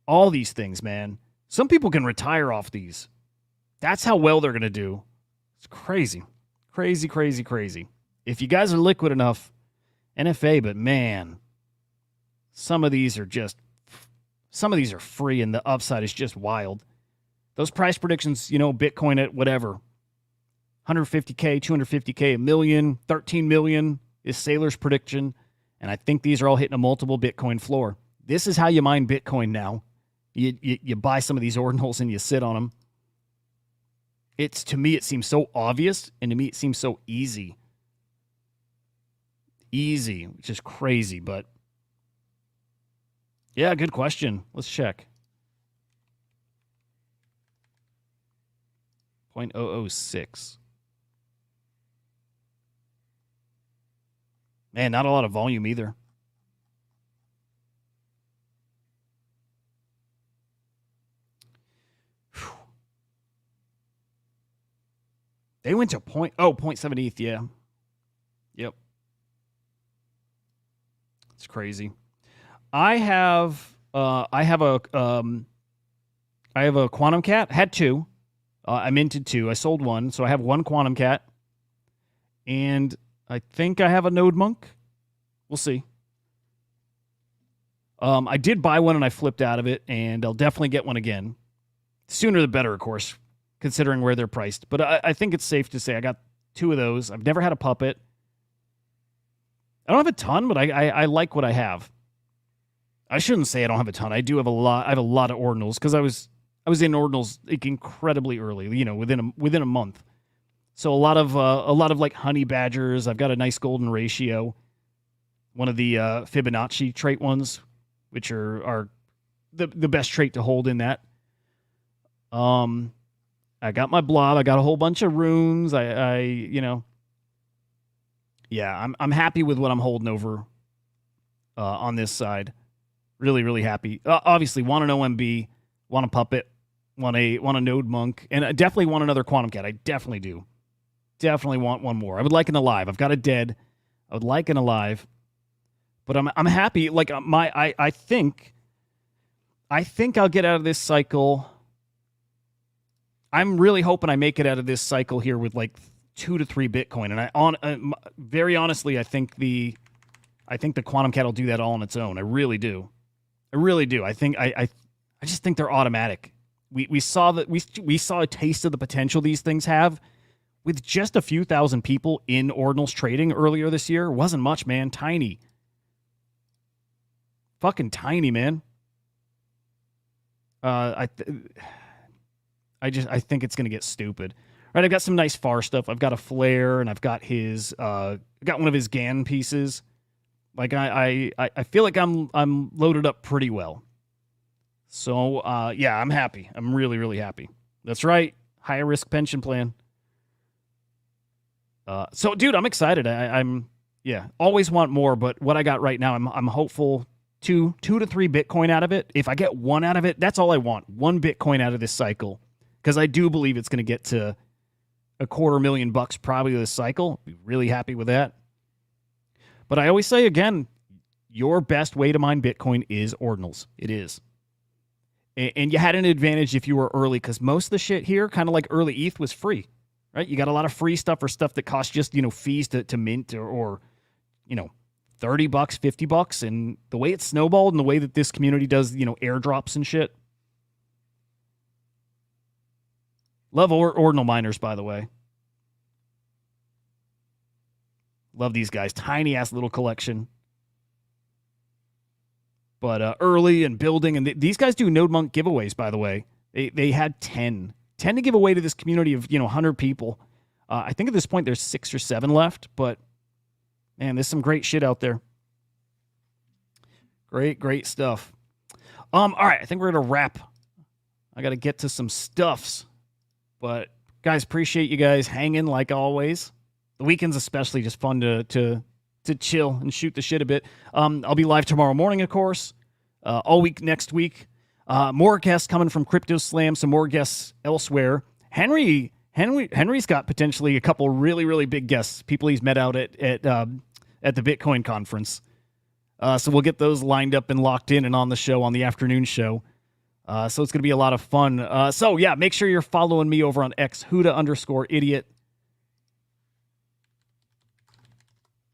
All these things, man. Some people can retire off these. That's how well they're going to do. It's crazy. Crazy, crazy, crazy. If you guys are liquid enough, NFA, but man, some of these are free and the upside is just wild. Those price predictions, Bitcoin at whatever, 150K, 250K, a million, 13 million is Sailor's prediction. And I think these are all hitting a multiple Bitcoin floor. This is how you mine Bitcoin now. You buy some of these ordinals and you sit on them. To me, it seems so obvious, and to me, it seems so easy. Easy, which is crazy, but... Yeah, good question. Let's check. 0.006. Man, not a lot of volume either. They went to 0.7 ETH, yeah. Yep. It's crazy. I have a Quantum Cat. Had 2. I minted 2. I sold 1, so I have 1 Quantum Cat. And I think I have a Node Monk. We'll see. I did buy one and I flipped out of it, and I'll definitely get one again. Sooner the better, of course, considering where they're priced. But I think it's safe to say I got 2 of those. I've never had a puppet. I don't have a ton, but I like what I have. I shouldn't say I don't have a ton. I do have a lot. I have a lot of ordinals because I was in ordinals like incredibly early, within a month. So a lot of like honey badgers. I've got a nice golden ratio. One of the Fibonacci trait ones, which are the best trait to hold in that. I got my blob. I got a whole bunch of runes. Yeah, I'm happy with what I'm holding over on this side. Really, really happy. Obviously, want an OMB, want a puppet, want a Node Monk, and I definitely want another Quantum Cat. I definitely do. Definitely want one more. I would like an alive. I've got a dead. I would like an alive, but I'm happy. Like I think I'll get out of this cycle. I'm really hoping I make it out of this cycle here with like 2 to 3 Bitcoin, and very honestly, I think the Quantum Cat will do that all on its own. I really do. I really do. I just think they're automatic. We saw a taste of the potential these things have with just a few thousand people in ordinals trading earlier this year. It wasn't much, man. Tiny. fucking tiny, man. I think it's gonna get stupid. Right, I've got some nice FAR stuff. I've got a flare, and I've got his got one of his GAN pieces. Like I feel like I'm loaded up pretty well. So yeah, I'm happy. I'm really, really happy. That's right. Higher risk pension plan. So dude, I'm excited. I'm always want more, but what I got right now, I'm hopeful 2 to 3 Bitcoin out of it. If I get 1 out of it, that's all I want. 1 Bitcoin out of this cycle. Because I do believe it's going to get to $250,000 probably this cycle. Be really happy with that. But I always say again, your best way to mine Bitcoin is ordinals. It is. And you had an advantage if you were early, because most of the shit here, kind of like early ETH, was free. Right? You got a lot of free stuff or stuff that costs just, fees to mint or $30, $50. And the way it's snowballed and the way that this community does, airdrops and shit. Love ordinal miners, by the way. Love these guys. Tiny ass little collection. But early and building, and these guys do Node Monk giveaways, by the way. They had 10 to give away to this community of 100 people. I think at this point there's 6 or 7 left, but man, there's some great shit out there. Great stuff. All right, I think we're gonna wrap. I gotta get to some stuffs, but guys, appreciate you guys hanging like always. The weekends especially just fun to chill and shoot the shit a bit. I'll be live tomorrow morning, of course. All week next week. More guests coming from Crypto Slam, some more guests elsewhere. Henry's got potentially a couple really, really big guests, people he's met out at the Bitcoin conference. So we'll get those lined up and locked in and on the show, on the afternoon show. So it's going to be a lot of fun. So yeah, make sure you're following me over on X, Huda_idiot.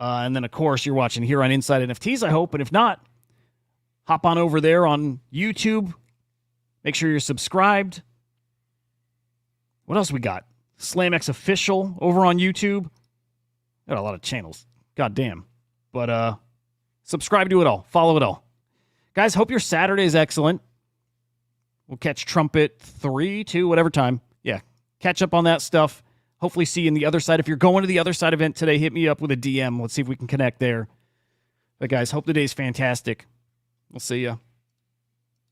And then, of course, you're watching here on Inside NFTs, I hope. And if not, hop on over there on YouTube. Make sure you're subscribed. What else we got? SlamX Official over on YouTube. Got a lot of channels. God damn. But subscribe to it all. Follow it all. Guys, hope your Saturday is excellent. We'll catch Trumpet 3, 2, whatever time. Yeah, catch up on that stuff. Hopefully see you in the other side. If you're going to the other side event today, hit me up with a DM. Let's see if we can connect there. But guys, hope the day's fantastic. We'll see ya.